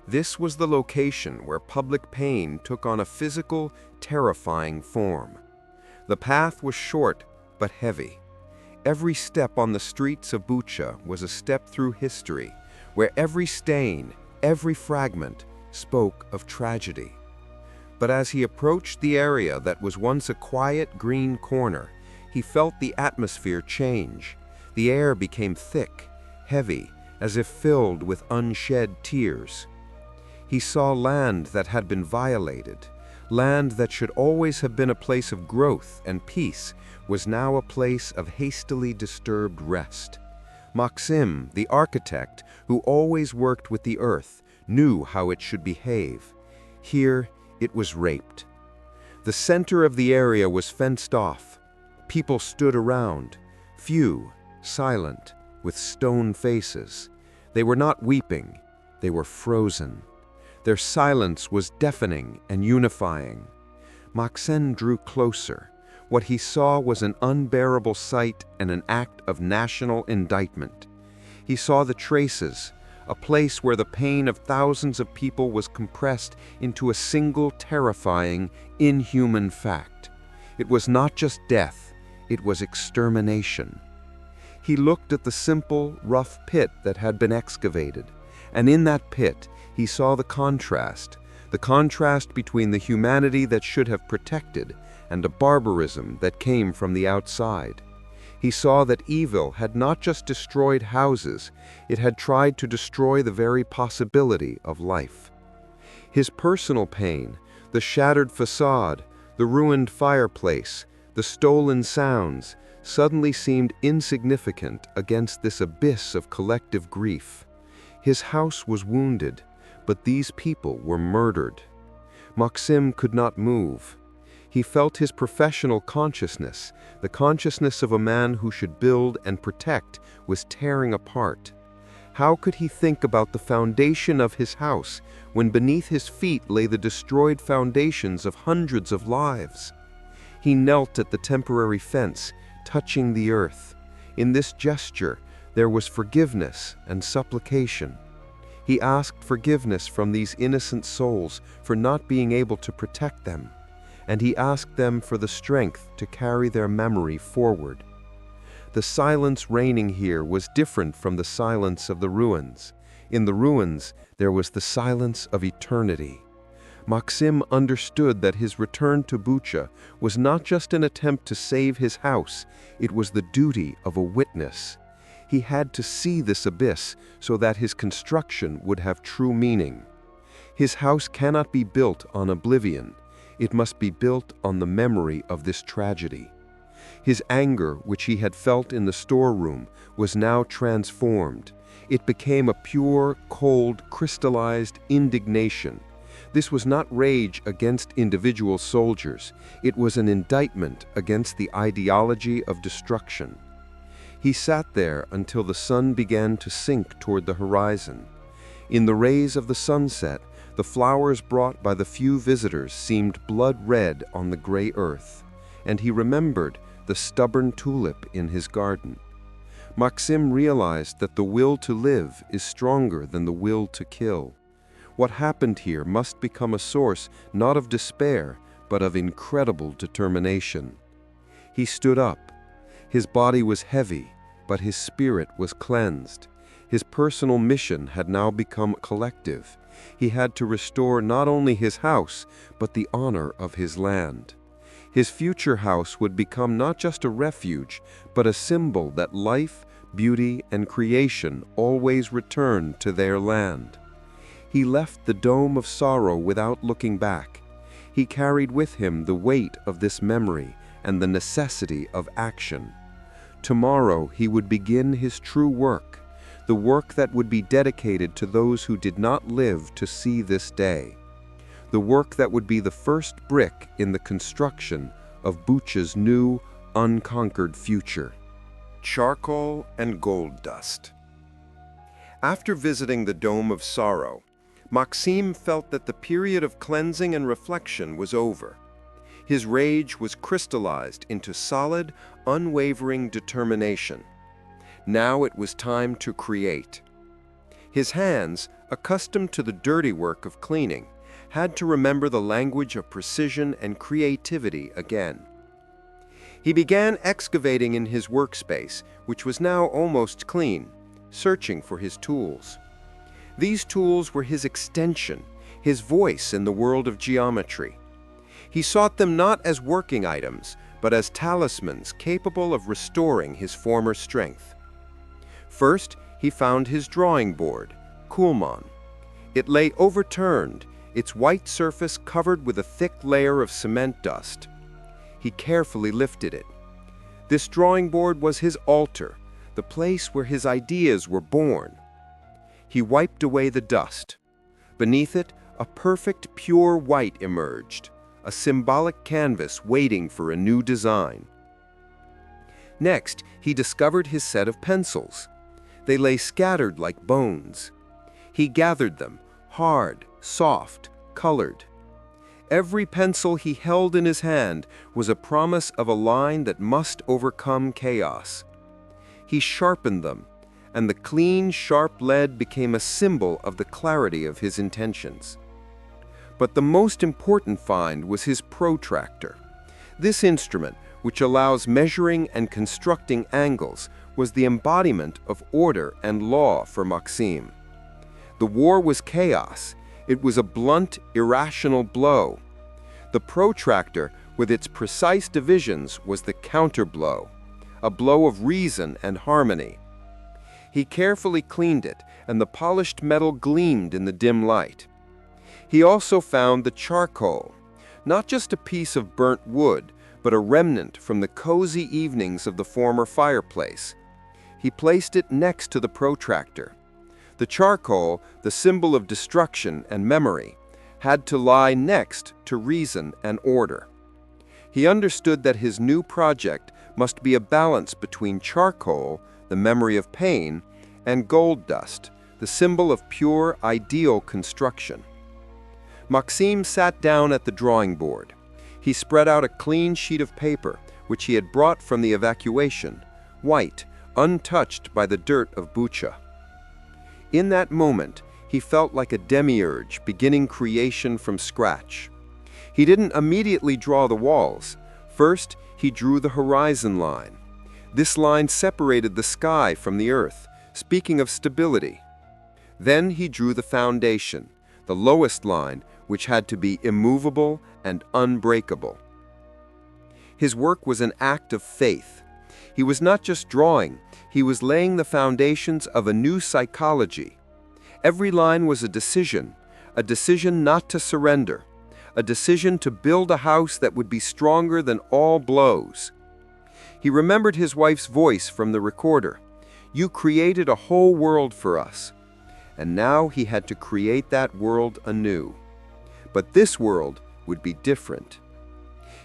This was the location where public pain took on a physical, terrifying form. The path was short but heavy. Every step on the streets of Bucha was a step through history, where every stain, every fragment, spoke of tragedy. But as he approached the area that was once a quiet green corner, he felt the atmosphere change. The air became thick, heavy, as if filled with unshed tears. He saw land that had been violated. Land that should always have been a place of growth and peace was now a place of hastily disturbed rest. Maxim, the architect, who always worked with the earth, knew how it should behave. Here, it was raped. The center of the area was fenced off. People stood around, few, silent, with stone faces. They were not weeping, they were frozen. Their silence was deafening and unifying. Maxim drew closer. What he saw was an unbearable sight and an act of national indictment. He saw the traces, a place where the pain of thousands of people was compressed into a single terrifying, inhuman fact. It was not just death, it was extermination. He looked at the simple, rough pit that had been excavated, and in that pit, he saw the contrast between the humanity that should have protected and a barbarism that came from the outside. He saw that evil had not just destroyed houses, it had tried to destroy the very possibility of life. His personal pain, the shattered facade, the ruined fireplace, the stolen sounds, suddenly seemed insignificant against this abyss of collective grief. His house was wounded, but these people were murdered. Maxim could not move. He felt his professional consciousness, the consciousness of a man who should build and protect, was tearing apart. How could he think about the foundation of his house when beneath his feet lay the destroyed foundations of hundreds of lives? He knelt at the temporary fence, touching the earth. In this gesture, there was forgiveness and supplication. He asked forgiveness from these innocent souls for not being able to protect them, and he asked them for the strength to carry their memory forward. The silence reigning here was different from the silence of the ruins. In the ruins, there was the silence of eternity. Maxim understood that his return to Bucha was not just an attempt to save his house, it was the duty of a witness. He had to see this abyss so that his construction would have true meaning. His house cannot be built on oblivion. It must be built on the memory of this tragedy. His anger, which he had felt in the storeroom, was now transformed. It became a pure, cold, crystallized indignation. This was not rage against individual soldiers. It was an indictment against the ideology of destruction. He sat there until the sun began to sink toward the horizon. In the rays of the sunset, the flowers brought by the few visitors seemed blood red on the gray earth, and he remembered the stubborn tulip in his garden. Maxim realized that the will to live is stronger than the will to kill. What happened here must become a source not of despair, but of incredible determination. He stood up. His body was heavy, but his spirit was cleansed. His personal mission had now become collective. He had to restore not only his house, but the honor of his land. His future house would become not just a refuge, but a symbol that life, beauty, and creation always return to their land. He left the dome of sorrow without looking back. He carried with him the weight of this memory and the necessity of action. Tomorrow he would begin his true work, the work that would be dedicated to those who did not live to see this day, the work that would be the first brick in the construction of Bucha's new, unconquered future. Charcoal and gold dust. After visiting the Dome of Sorrow, Maxim felt that the period of cleansing and reflection was over. His rage was crystallized into solid, unwavering determination. Now it was time to create. His hands, accustomed to the dirty work of cleaning, had to remember the language of precision and creativity again. He began excavating in his workspace, which was now almost clean, searching for his tools. These tools were his extension, his voice in the world of geometry. He sought them not as working items, but as talismans capable of restoring his former strength. First, he found his drawing board, Kulman. It lay overturned, its white surface covered with a thick layer of cement dust. He carefully lifted it. This drawing board was his altar, the place where his ideas were born. He wiped away the dust. Beneath it, a perfect, pure white emerged, a symbolic canvas waiting for a new design. Next, he discovered his set of pencils. They lay scattered like bones. He gathered them, hard, soft, colored. Every pencil he held in his hand was a promise of a line that must overcome chaos. He sharpened them, and the clean, sharp lead became a symbol of the clarity of his intentions. But the most important find was his protractor. This instrument, which allows measuring and constructing angles, was the embodiment of order and law for Maxim. The war was chaos. It was a blunt, irrational blow. The protractor, with its precise divisions, was the counterblow, a blow of reason and harmony. He carefully cleaned it, and the polished metal gleamed in the dim light. He also found the charcoal, not just a piece of burnt wood, but a remnant from the cozy evenings of the former fireplace. He placed it next to the protractor. The charcoal, the symbol of destruction and memory, had to lie next to reason and order. He understood that his new project must be a balance between charcoal, the memory of pain, and gold dust, the symbol of pure, ideal construction. Maxim sat down at the drawing board. He spread out a clean sheet of paper, which he had brought from the evacuation, white, untouched by the dirt of Bucha. In that moment, he felt like a demiurge beginning creation from scratch. He didn't immediately draw the walls. First, he drew the horizon line. This line separated the sky from the earth, speaking of stability. Then he drew the foundation, the lowest line, which had to be immovable and unbreakable. His work was an act of faith. He was not just drawing, he was laying the foundations of a new psychology. Every line was a decision not to surrender, a decision to build a house that would be stronger than all blows. He remembered his wife's voice from the recorder. You created a whole world for us. And now he had to create that world anew. But this world would be different.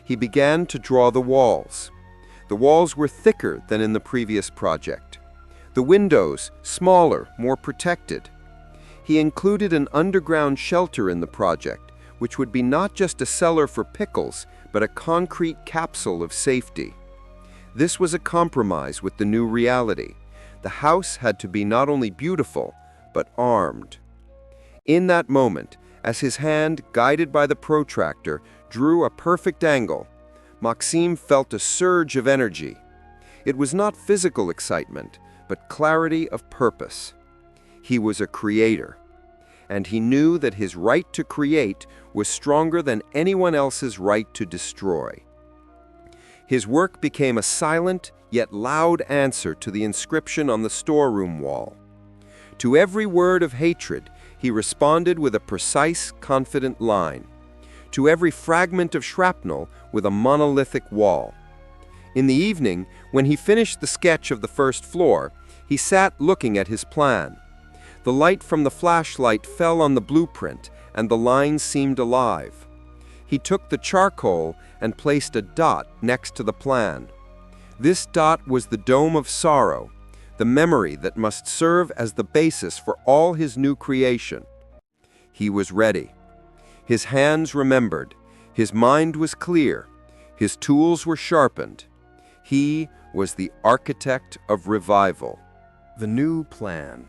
He began to draw the walls. The walls were thicker than in the previous project. The windows, smaller, more protected. He included an underground shelter in the project, which would be not just a cellar for pickles, but a concrete capsule of safety. This was a compromise with the new reality. The house had to be not only beautiful, but armed. In that moment, as his hand, guided by the protractor, drew a perfect angle, Maxime felt a surge of energy. It was not physical excitement, but clarity of purpose. He was a creator, and he knew that his right to create was stronger than anyone else's right to destroy. His work became a silent yet loud answer to the inscription on the storeroom wall. To every word of hatred, he responded with a precise, confident line. To every fragment of shrapnel, with a monolithic wall. In the evening, when he finished the sketch of the first floor, he sat looking at his plan. The light from the flashlight fell on the blueprint, and the lines seemed alive. He took the charcoal and placed a dot next to the plan. This dot was the dome of sorrow, the memory that must serve as the basis for all his new creation. He was ready. His hands remembered. His mind was clear. His tools were sharpened. He was the architect of revival. The new plan.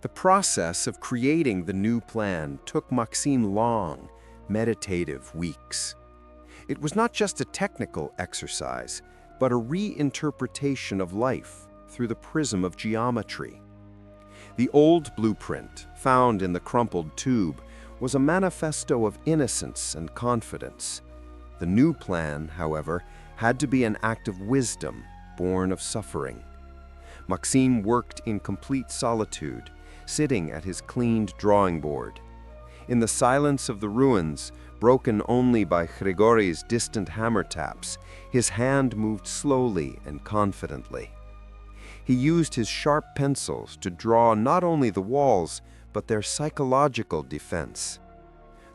The process of creating the new plan took Maxime long, meditative weeks. It was not just a technical exercise, but a reinterpretation of life through the prism of geometry. The old blueprint, found in the crumpled tube, was a manifesto of innocence and confidence. The new plan, however, had to be an act of wisdom, born of suffering. Maxime worked in complete solitude, sitting at his cleaned drawing board. In the silence of the ruins, broken only by Grigori's distant hammer taps, his hand moved slowly and confidently. He used his sharp pencils to draw not only the walls, but their psychological defense.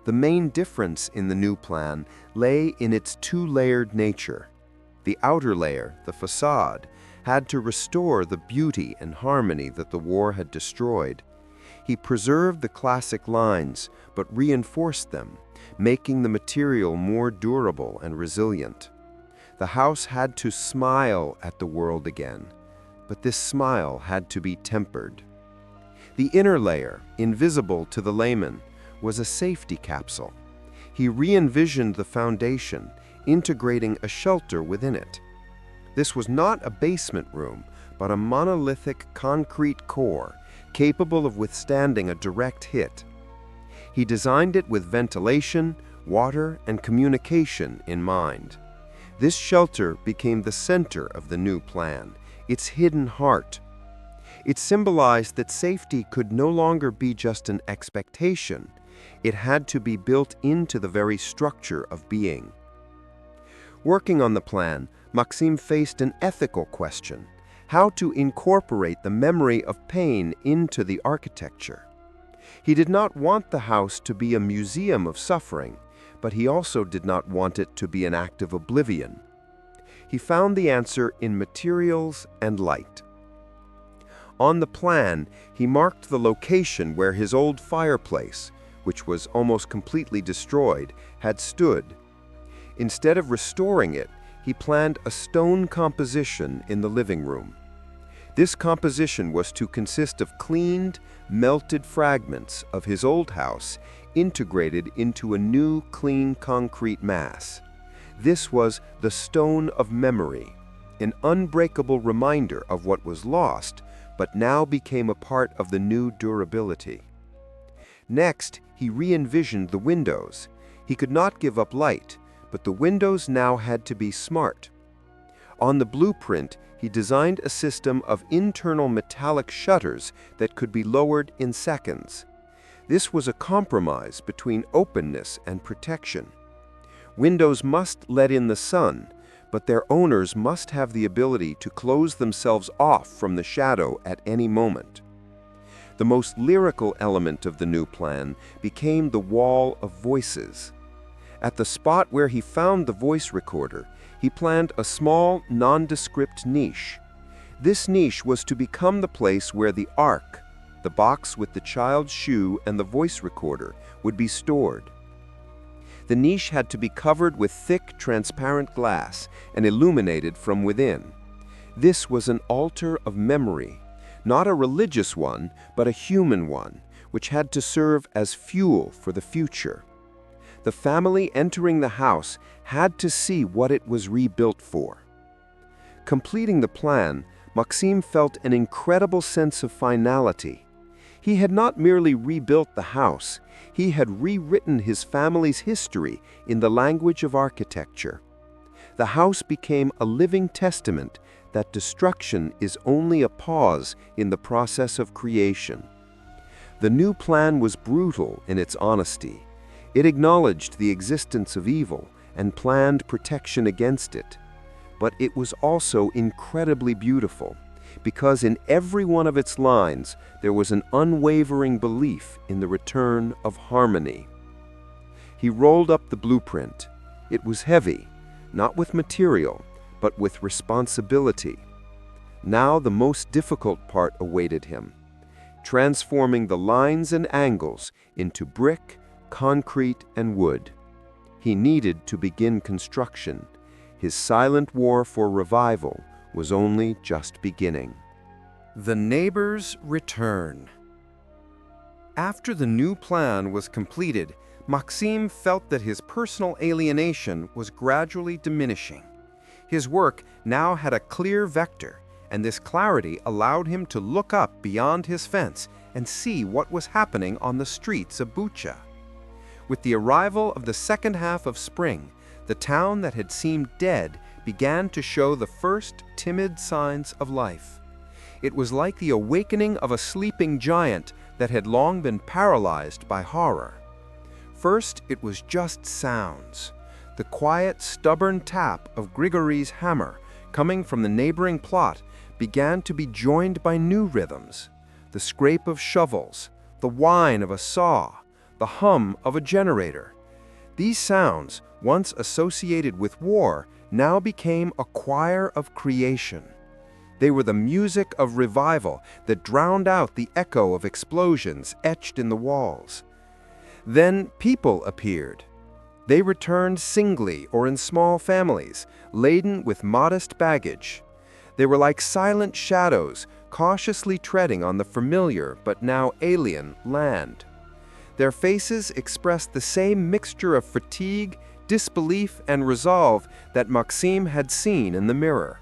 The main difference in the new plan lay in its two-layered nature. The outer layer, the facade, had to restore the beauty and harmony that the war had destroyed. He preserved the classic lines, but reinforced them, making the material more durable and resilient. The house had to smile at the world again, but this smile had to be tempered. The inner layer, invisible to the layman, was a safety capsule. He re-envisioned the foundation, integrating a shelter within it. This was not a basement room, but a monolithic concrete core, capable of withstanding a direct hit. He designed it with ventilation, water, and communication in mind. This shelter became the center of the new plan, its hidden heart. It symbolized that safety could no longer be just an expectation. It had to be built into the very structure of being. Working on the plan, Maxime faced an ethical question: how to incorporate the memory of pain into the architecture. He did not want the house to be a museum of suffering, but he also did not want it to be an act of oblivion. He found the answer in materials and light. On the plan, he marked the location where his old fireplace, which was almost completely destroyed, had stood. Instead of restoring it, he planned a stone composition in the living room. This composition was to consist of cleaned, melted fragments of his old house integrated into a new, clean concrete mass. This was the stone of memory, an unbreakable reminder of what was lost, but now became a part of the new durability. Next, he re-envisioned the windows. He could not give up light, but the windows now had to be smart. On the blueprint, he designed a system of internal metallic shutters that could be lowered in seconds. This was a compromise between openness and protection. Windows must let in the sun, but their owners must have the ability to close themselves off from the shadow at any moment. The most lyrical element of the new plan became the wall of voices. At the spot where he found the voice recorder, he planned a small, nondescript niche. This niche was to become the place where the ark, the box with the child's shoe and the voice recorder, would be stored. The niche had to be covered with thick, transparent glass and illuminated from within. This was an altar of memory, not a religious one, but a human one, which had to serve as fuel for the future. The family entering the house had to see what it was rebuilt for. Completing the plan, Maxim felt an incredible sense of finality. He had not merely rebuilt the house, he had rewritten his family's history in the language of architecture. The house became a living testament that destruction is only a pause in the process of creation. The new plan was brutal in its honesty. It acknowledged the existence of evil and planned protection against it. But it was also incredibly beautiful, because in every one of its lines there was an unwavering belief in the return of harmony. He rolled up the blueprint. It was heavy, not with material, but with responsibility. Now the most difficult part awaited him, transforming the lines and angles into brick, concrete, and wood. He needed to begin construction. His silent war for revival was only just beginning. The neighbors' return. After the new plan was completed, Maxim felt that his personal alienation was gradually diminishing. His work now had a clear vector, and this clarity allowed him to look up beyond his fence and see what was happening on the streets of Bucha. With the arrival of the second half of spring, the town that had seemed dead began to show the first timid signs of life. It was like the awakening of a sleeping giant that had long been paralyzed by horror. First, it was just sounds. The quiet, stubborn tap of Grigory's hammer, coming from the neighboring plot, began to be joined by new rhythms. The scrape of shovels, the whine of a saw, the hum of a generator. These sounds, once associated with war, now became a choir of creation. They were the music of revival that drowned out the echo of explosions etched in the walls. Then people appeared. They returned singly or in small families, laden with modest baggage. They were like silent shadows, cautiously treading on the familiar but now alien land. Their faces expressed the same mixture of fatigue, disbelief, and resolve that Maxim had seen in the mirror.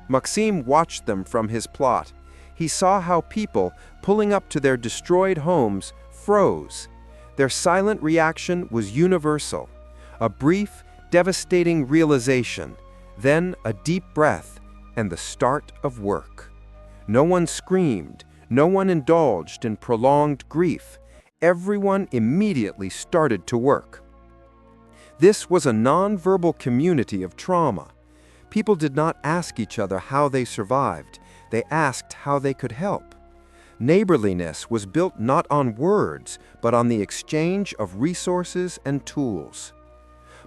Maxim watched them from his plot. He saw how people, pulling up to their destroyed homes, froze. Their silent reaction was universal. A brief, devastating realization, then a deep breath, and the start of work. No one screamed, no one indulged in prolonged grief. Everyone immediately started to work. This was a non-verbal community of trauma. People did not ask each other how they survived. They asked how they could help. Neighborliness was built not on words, but on the exchange of resources and tools.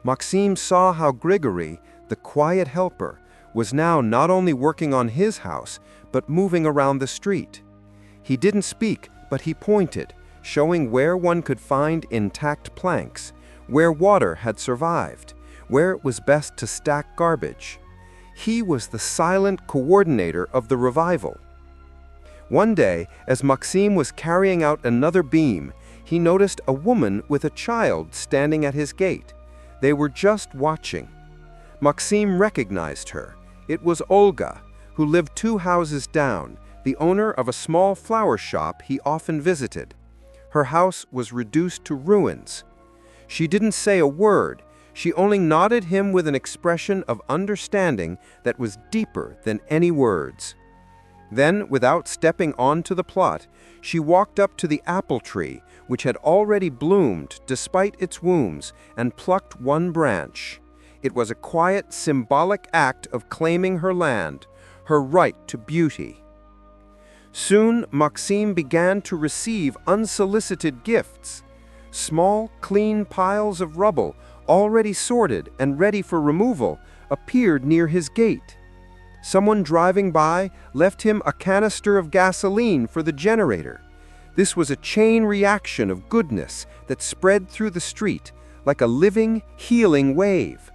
Maxim saw how Grigory, the quiet helper, was now not only working on his house, but moving around the street. He didn't speak, but he pointed, showing where one could find intact planks, where water had survived, where it was best to stack garbage. He was the silent coordinator of the revival. One day, as Maxim was carrying out another beam, he noticed a woman with a child standing at his gate. They were just watching. Maxim recognized her. It was Olga, who lived 2 houses down, the owner of a small flower shop he often visited. Her house was reduced to ruins. She didn't say a word. She only nodded him with an expression of understanding that was deeper than any words. Then, without stepping onto the plot, she walked up to the apple tree, which had already bloomed despite its wounds, and plucked one branch. It was a quiet, symbolic act of claiming her land, her right to beauty. Soon, Maxime began to receive unsolicited gifts. Small, clean piles of rubble, already sorted and ready for removal, appeared near his gate. Someone driving by left him a canister of gasoline for the generator. This was a chain reaction of goodness that spread through the street like a living, healing wave.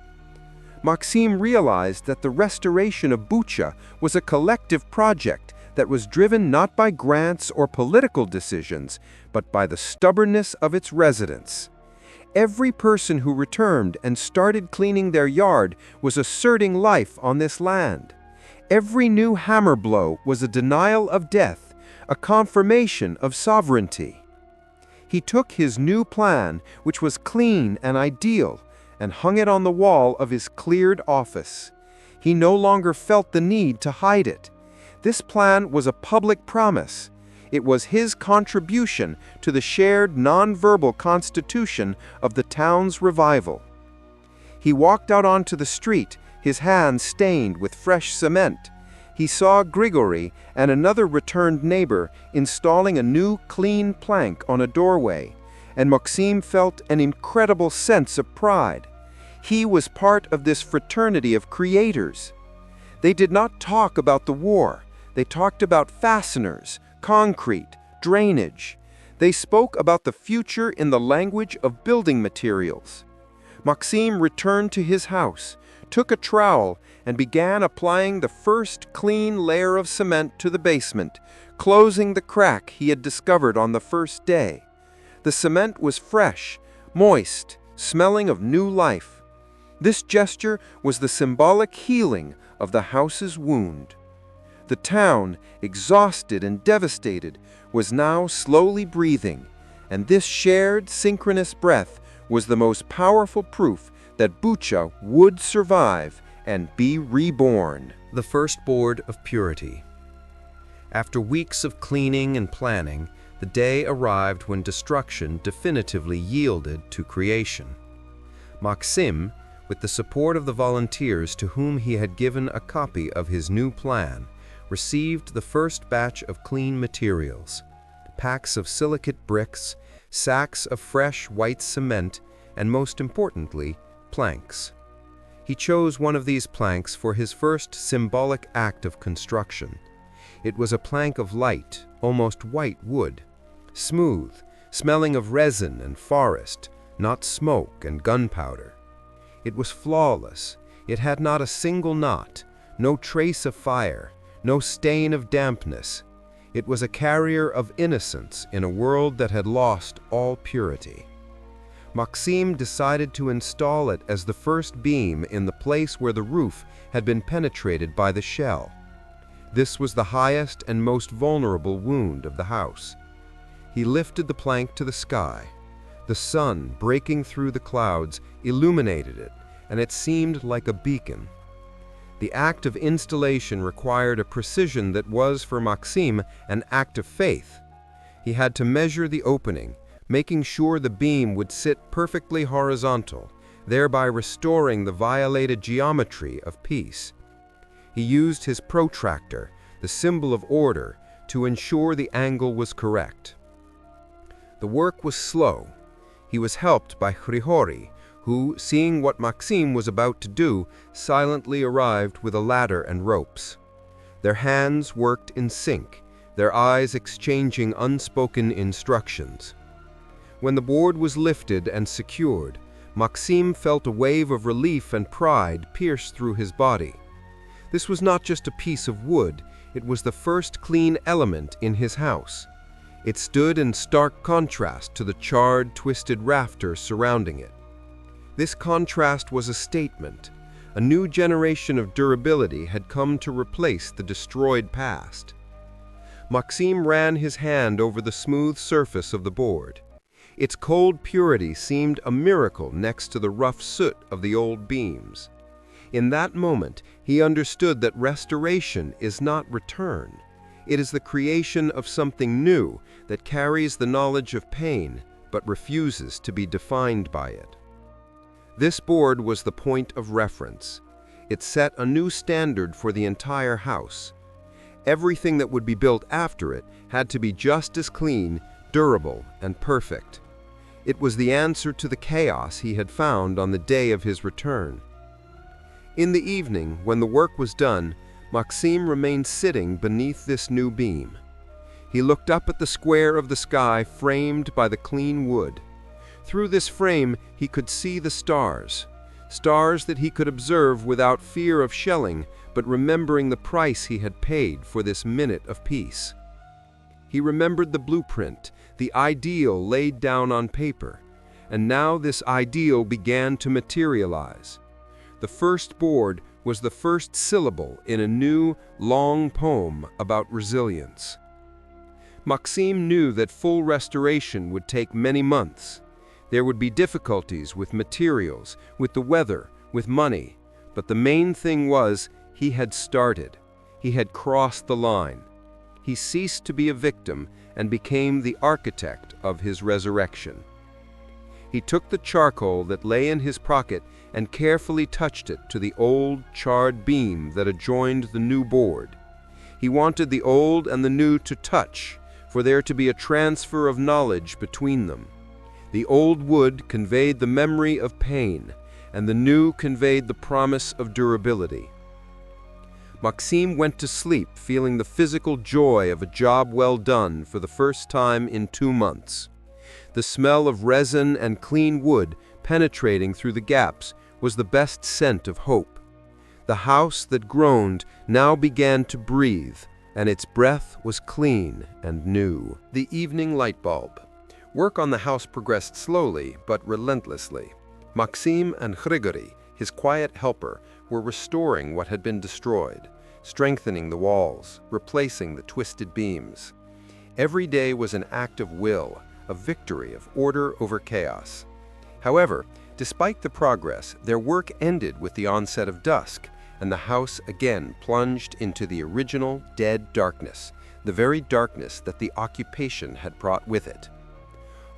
Maxime realized that the restoration of Bucha was a collective project that was driven not by grants or political decisions, but by the stubbornness of its residents. Every person who returned and started cleaning their yard was asserting life on this land. Every new hammer blow was a denial of death, a confirmation of sovereignty. He took his new plan, which was clean and ideal, and hung it on the wall of his cleared office. He no longer felt the need to hide it. This plan was a public promise. It was his contribution to the shared non-verbal constitution of the town's revival. He walked out onto the street, his hands stained with fresh cement. He saw Grigory and another returned neighbor installing a new clean plank on a doorway, and Maxime felt an incredible sense of pride. He was part of this fraternity of creators. They did not talk about the war. They talked about fasteners, concrete, drainage. They spoke about the future in the language of building materials. Maxime returned to his house, took a trowel, and began applying the first clean layer of cement to the basement, closing the crack he had discovered on the first day. The cement was fresh, moist, smelling of new life. This gesture was the symbolic healing of the house's wound. The town, exhausted and devastated, was now slowly breathing, and this shared, synchronous breath was the most powerful proof that Bucha would survive and be reborn. The first board of purity. After weeks of cleaning and planning, the day arrived when destruction definitively yielded to creation. Maxime, with the support of the volunteers to whom he had given a copy of his new plan, received the first batch of clean materials: packs of silicate bricks, sacks of fresh white cement, and most importantly, planks. He chose one of these planks for his first symbolic act of construction. It was a plank of light, almost white wood, smooth, smelling of resin and forest, not smoke and gunpowder. It was flawless. It had not a single knot, no trace of fire, no stain of dampness. It was a carrier of innocence in a world that had lost all purity. Maxime decided to install it as the first beam in the place where the roof had been penetrated by the shell. This was the highest and most vulnerable wound of the house. He lifted the plank to the sky. The sun, breaking through the clouds, illuminated it, and it seemed like a beacon. The act of installation required a precision that was, for Maxime, an act of faith. He had to measure the opening, making sure the beam would sit perfectly horizontal, thereby restoring the violated geometry of peace. He used his protractor, the symbol of order, to ensure the angle was correct. The work was slow. He was helped by Grigory, who, seeing what Maxime was about to do, silently arrived with a ladder and ropes. Their hands worked in sync, their eyes exchanging unspoken instructions. When the board was lifted and secured, Maxime felt a wave of relief and pride pierce through his body. This was not just a piece of wood, it was the first clean element in his house. It stood in stark contrast to the charred, twisted rafters surrounding it. This contrast was a statement. A new generation of durability had come to replace the destroyed past. Maxime ran his hand over the smooth surface of the board. Its cold purity seemed a miracle next to the rough soot of the old beams. In that moment, he understood that restoration is not return. It is the creation of something new that carries the knowledge of pain, but refuses to be defined by it. This board was the point of reference. It set a new standard for the entire house. Everything that would be built after it had to be just as clean, durable, and perfect. It was the answer to the chaos he had found on the day of his return. In the evening, when the work was done, Maxim remained sitting beneath this new beam. He looked up at the square of the sky framed by the clean wood. Through this frame, he could see the stars, stars that he could observe without fear of shelling, but remembering the price he had paid for this minute of peace. He remembered the blueprint, the ideal laid down on paper, and now this ideal began to materialize. The first board was the first syllable in a new, long poem about resilience. Maxim knew that full restoration would take many months. There would be difficulties with materials, with the weather, with money, but the main thing was he had started. He had crossed the line. He ceased to be a victim and became the architect of his resurrection. He took the charcoal that lay in his pocket and carefully touched it to the old, charred beam that adjoined the new board. He wanted the old and the new to touch, for there to be a transfer of knowledge between them. The old wood conveyed the memory of pain, and the new conveyed the promise of durability. Maxim went to sleep feeling the physical joy of a job well done for the first time in 2 months. The smell of resin and clean wood penetrating through the gaps was the best scent of hope. The house that groaned now began to breathe, and its breath was clean and new. The evening light bulb. Work on the house progressed slowly but relentlessly. Maxim and Grigory, his quiet helper, were restoring what had been destroyed, strengthening the walls, replacing the twisted beams. Every day was an act of will, a victory of order over chaos. However, despite the progress, their work ended with the onset of dusk, and the house again plunged into the original dead darkness, the very darkness that the occupation had brought with it.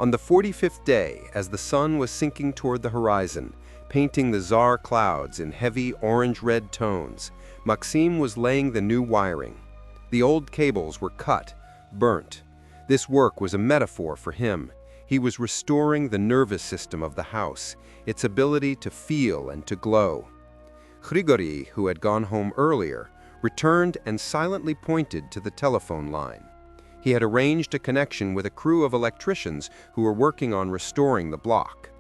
On the 45th day, as the sun was sinking toward the horizon, painting the czar clouds in heavy orange-red tones, Maxim was laying the new wiring. The old cables were cut, burnt. This work was a metaphor for him. He was restoring the nervous system of the house, its ability to feel and to glow. Grigory, who had gone home earlier, returned and silently pointed to the telephone line. He had arranged a connection with a crew of electricians who were working on restoring the block.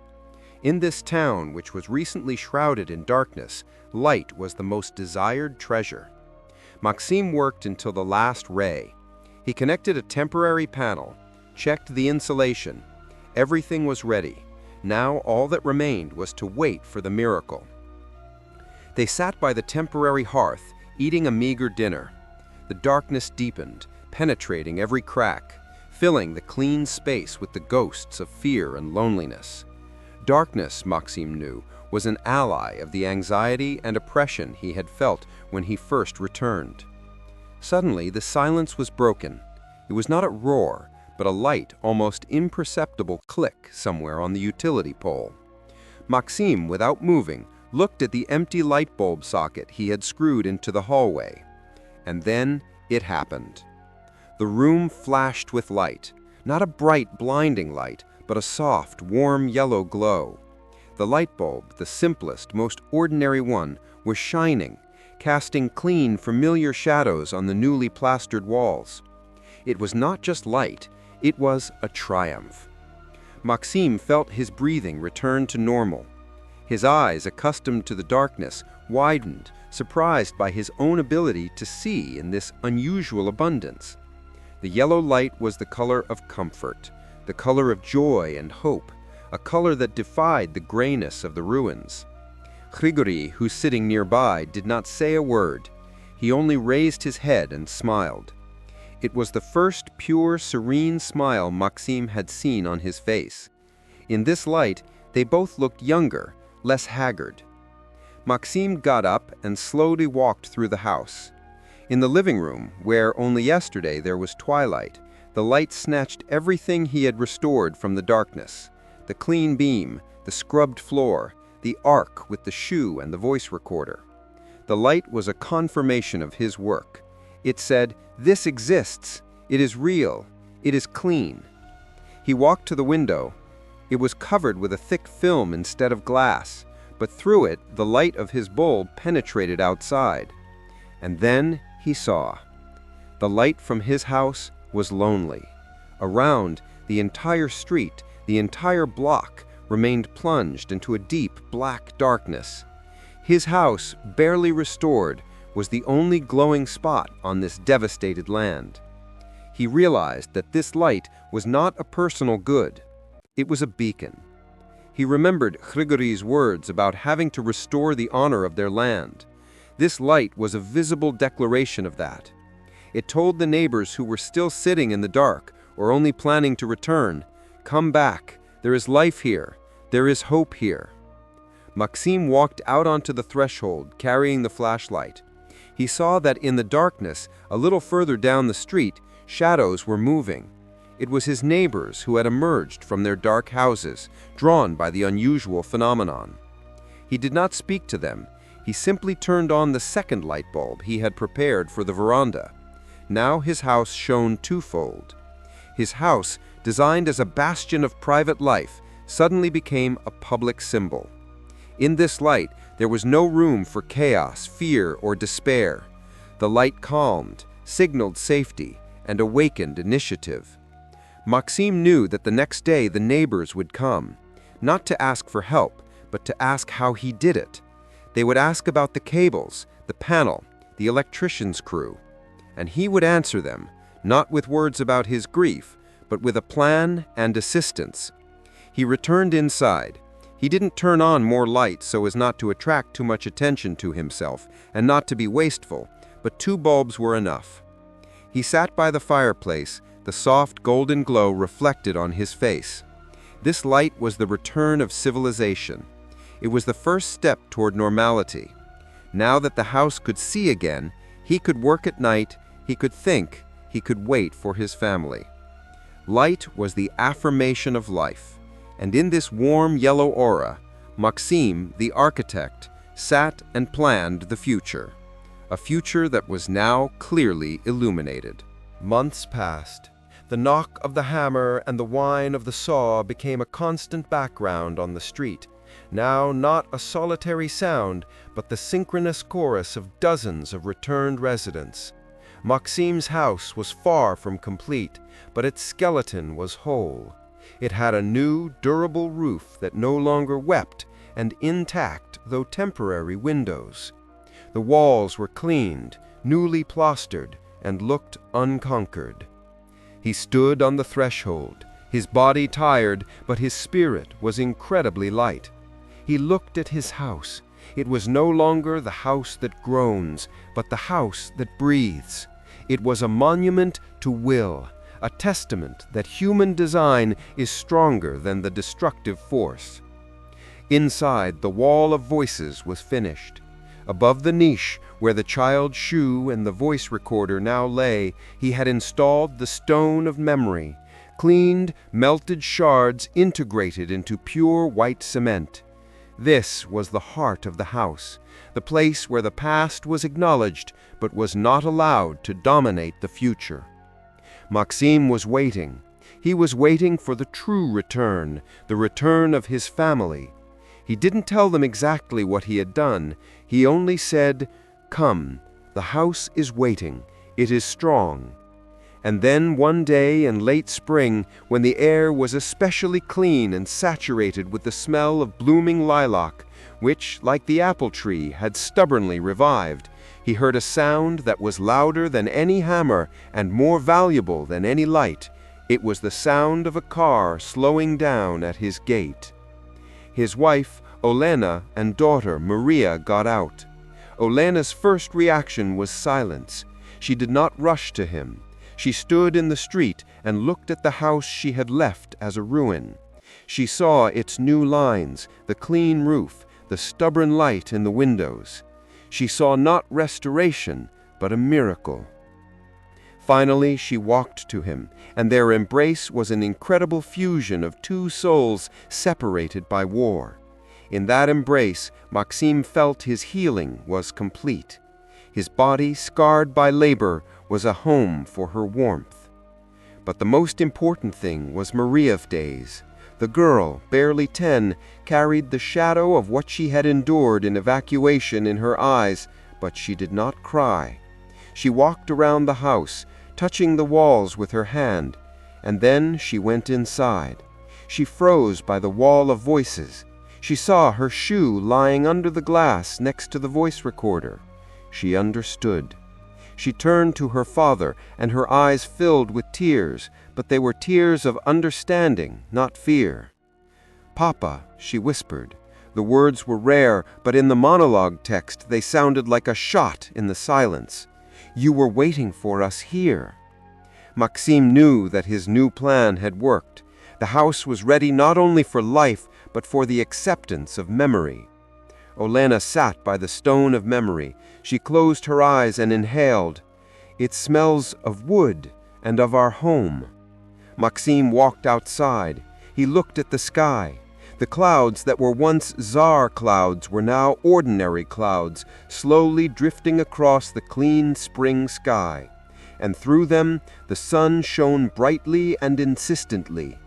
In this town, which was recently shrouded in darkness, light was the most desired treasure. Maxim worked until the last ray. He connected a temporary panel, checked the insulation. Everything was ready. Now all that remained was to wait for the miracle. They sat by the temporary hearth, eating a meager dinner. The darkness deepened, penetrating every crack, filling the clean space with the ghosts of fear and loneliness. Darkness, Maxim knew, was an ally of the anxiety and oppression he had felt when he first returned. Suddenly, the silence was broken. It was not a roar, but a light, almost imperceptible click somewhere on the utility pole. Maxim, without moving, looked at the empty light bulb socket he had screwed into the hallway. And then it happened. The room flashed with light, not a bright, blinding light, but a soft, warm yellow glow. The light bulb, the simplest, most ordinary one, was shining, casting clean, familiar shadows on the newly plastered walls. It was not just light, it was a triumph. Maxim felt his breathing return to normal. His eyes, accustomed to the darkness, widened, surprised by his own ability to see in this unusual abundance. The yellow light was the color of comfort, the color of joy and hope, a color that defied the grayness of the ruins. Grigory, who sitting nearby, did not say a word. He only raised his head and smiled. It was the first pure, serene smile Maxim had seen on his face. In this light, they both looked younger, less haggard. Maxim got up and slowly walked through the house. In the living room, where only yesterday there was twilight, the light snatched everything he had restored from the darkness. The clean beam, the scrubbed floor, the ark with the shoe and the voice recorder. The light was a confirmation of his work. It said, "This exists. It is real. It is clean." He walked to the window. It was covered with a thick film instead of glass, but through it the light of his bulb penetrated outside. And then he saw. The light from his house was lonely. Around, the entire street, the entire block, remained plunged into a deep black darkness. His house, barely restored, was the only glowing spot on this devastated land. He realized that this light was not a personal good. It was a beacon. He remembered Grigori's words about having to restore the honor of their land. This light was a visible declaration of that. It told the neighbors who were still sitting in the dark or only planning to return, "Come back. There is life here. There is hope here." Maxim walked out onto the threshold, carrying the flashlight. He saw that in the darkness, a little further down the street, shadows were moving. It was his neighbors who had emerged from their dark houses, drawn by the unusual phenomenon. He did not speak to them. He simply turned on the second light bulb he had prepared for the veranda. Now his house shone twofold. His house, designed as a bastion of private life, suddenly became a public symbol. In this light, there was no room for chaos, fear, or despair. The light calmed, signaled safety, and awakened initiative. Maxim knew that the next day the neighbors would come, not to ask for help, but to ask how he did it. They would ask about the cables, the panel, the electrician's crew. And he would answer them, not with words about his grief, but with a plan and assistance. He returned inside. He didn't turn on more light so as not to attract too much attention to himself and not to be wasteful, but 2 bulbs were enough. He sat by the fireplace, the soft golden glow reflected on his face. This light was the return of civilization. It was the first step toward normality. Now that the house could see again, he could work at night, he could think, he could wait for his family. Light was the affirmation of life, and in this warm yellow aura, Maxim, the architect, sat and planned the future, a future that was now clearly illuminated. Months passed. The knock of the hammer and the whine of the saw became a constant background on the street. Now not a solitary sound, but the synchronous chorus of dozens of returned residents. Maxim's house was far from complete, but its skeleton was whole. It had a new, durable roof that no longer wept, and intact, though temporary, windows. The walls were cleaned, newly plastered, and looked unconquered. He stood on the threshold, his body tired, but his spirit was incredibly light. He looked at his house. It was no longer the house that groans, but the house that breathes. It was a monument to will, a testament that human design is stronger than the destructive force. Inside, the wall of voices was finished. Above the niche, where the child's shoe and the voice recorder now lay, he had installed the stone of memory, cleaned, melted shards integrated into pure white cement. This was the heart of the house, the place where the past was acknowledged but was not allowed to dominate the future. Maxim was waiting. He was waiting for the true return, the return of his family. He didn't tell them exactly what he had done. He only said, "Come, the house is waiting. It is strong." And then one day in late spring, when the air was especially clean and saturated with the smell of blooming lilac, which, like the apple tree, had stubbornly revived, he heard a sound that was louder than any hammer and more valuable than any light. It was the sound of a car slowing down at his gate. His wife, Olena, and daughter, Maria, got out. Olena's first reaction was silence. She did not rush to him. She stood in the street and looked at the house she had left as a ruin. She saw its new lines, the clean roof, the stubborn light in the windows. She saw not restoration, but a miracle. Finally, she walked to him, and their embrace was an incredible fusion of 2 souls separated by war. In that embrace, Maxime felt his healing was complete. His body, scarred by labor, was a home for her warmth. But the most important thing was Maria's days. The girl, barely 10, carried the shadow of what she had endured in evacuation in her eyes, but she did not cry. She walked around the house, touching the walls with her hand, and then she went inside. She froze by the wall of voices. She saw her shoe lying under the glass next to the voice recorder. She understood. She turned to her father, and her eyes filled with tears, but they were tears of understanding, not fear. "Papa," she whispered. The words were rare, but in the monologue text they sounded like a shot in the silence. "You were waiting for us here." Maxime knew that his new plan had worked. The house was ready not only for life, but for the acceptance of memory. Olena sat by the stone of memory. She closed her eyes and inhaled. "It smells of wood and of our home." Maxime walked outside. He looked at the sky. The clouds that were once czar clouds were now ordinary clouds, slowly drifting across the clean spring sky. And through them, the sun shone brightly and insistently.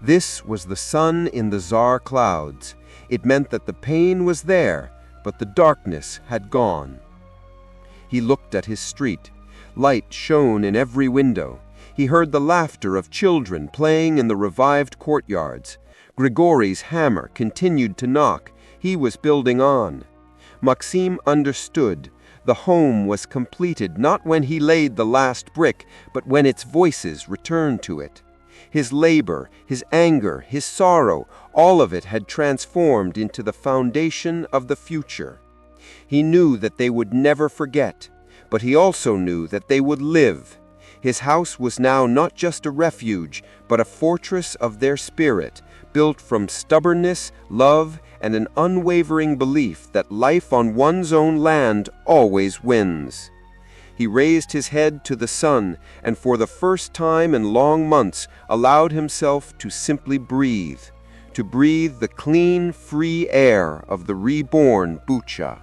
This was the sun in the czar clouds. It meant that the pain was there, but the darkness had gone. He looked at his street. Light shone in every window. He heard the laughter of children playing in the revived courtyards. Grigori's hammer continued to knock. He was building on. Maxime understood. The home was completed not when he laid the last brick, but when its voices returned to it. His labor, his anger, his sorrow, all of it had transformed into the foundation of the future. He knew that they would never forget, but he also knew that they would live. His house was now not just a refuge, but a fortress of their spirit, built from stubbornness, love, and an unwavering belief that life on one's own land always wins. He raised his head to the sun, and for the first time in long months allowed himself to simply breathe, to breathe the clean, free air of the reborn Bucha.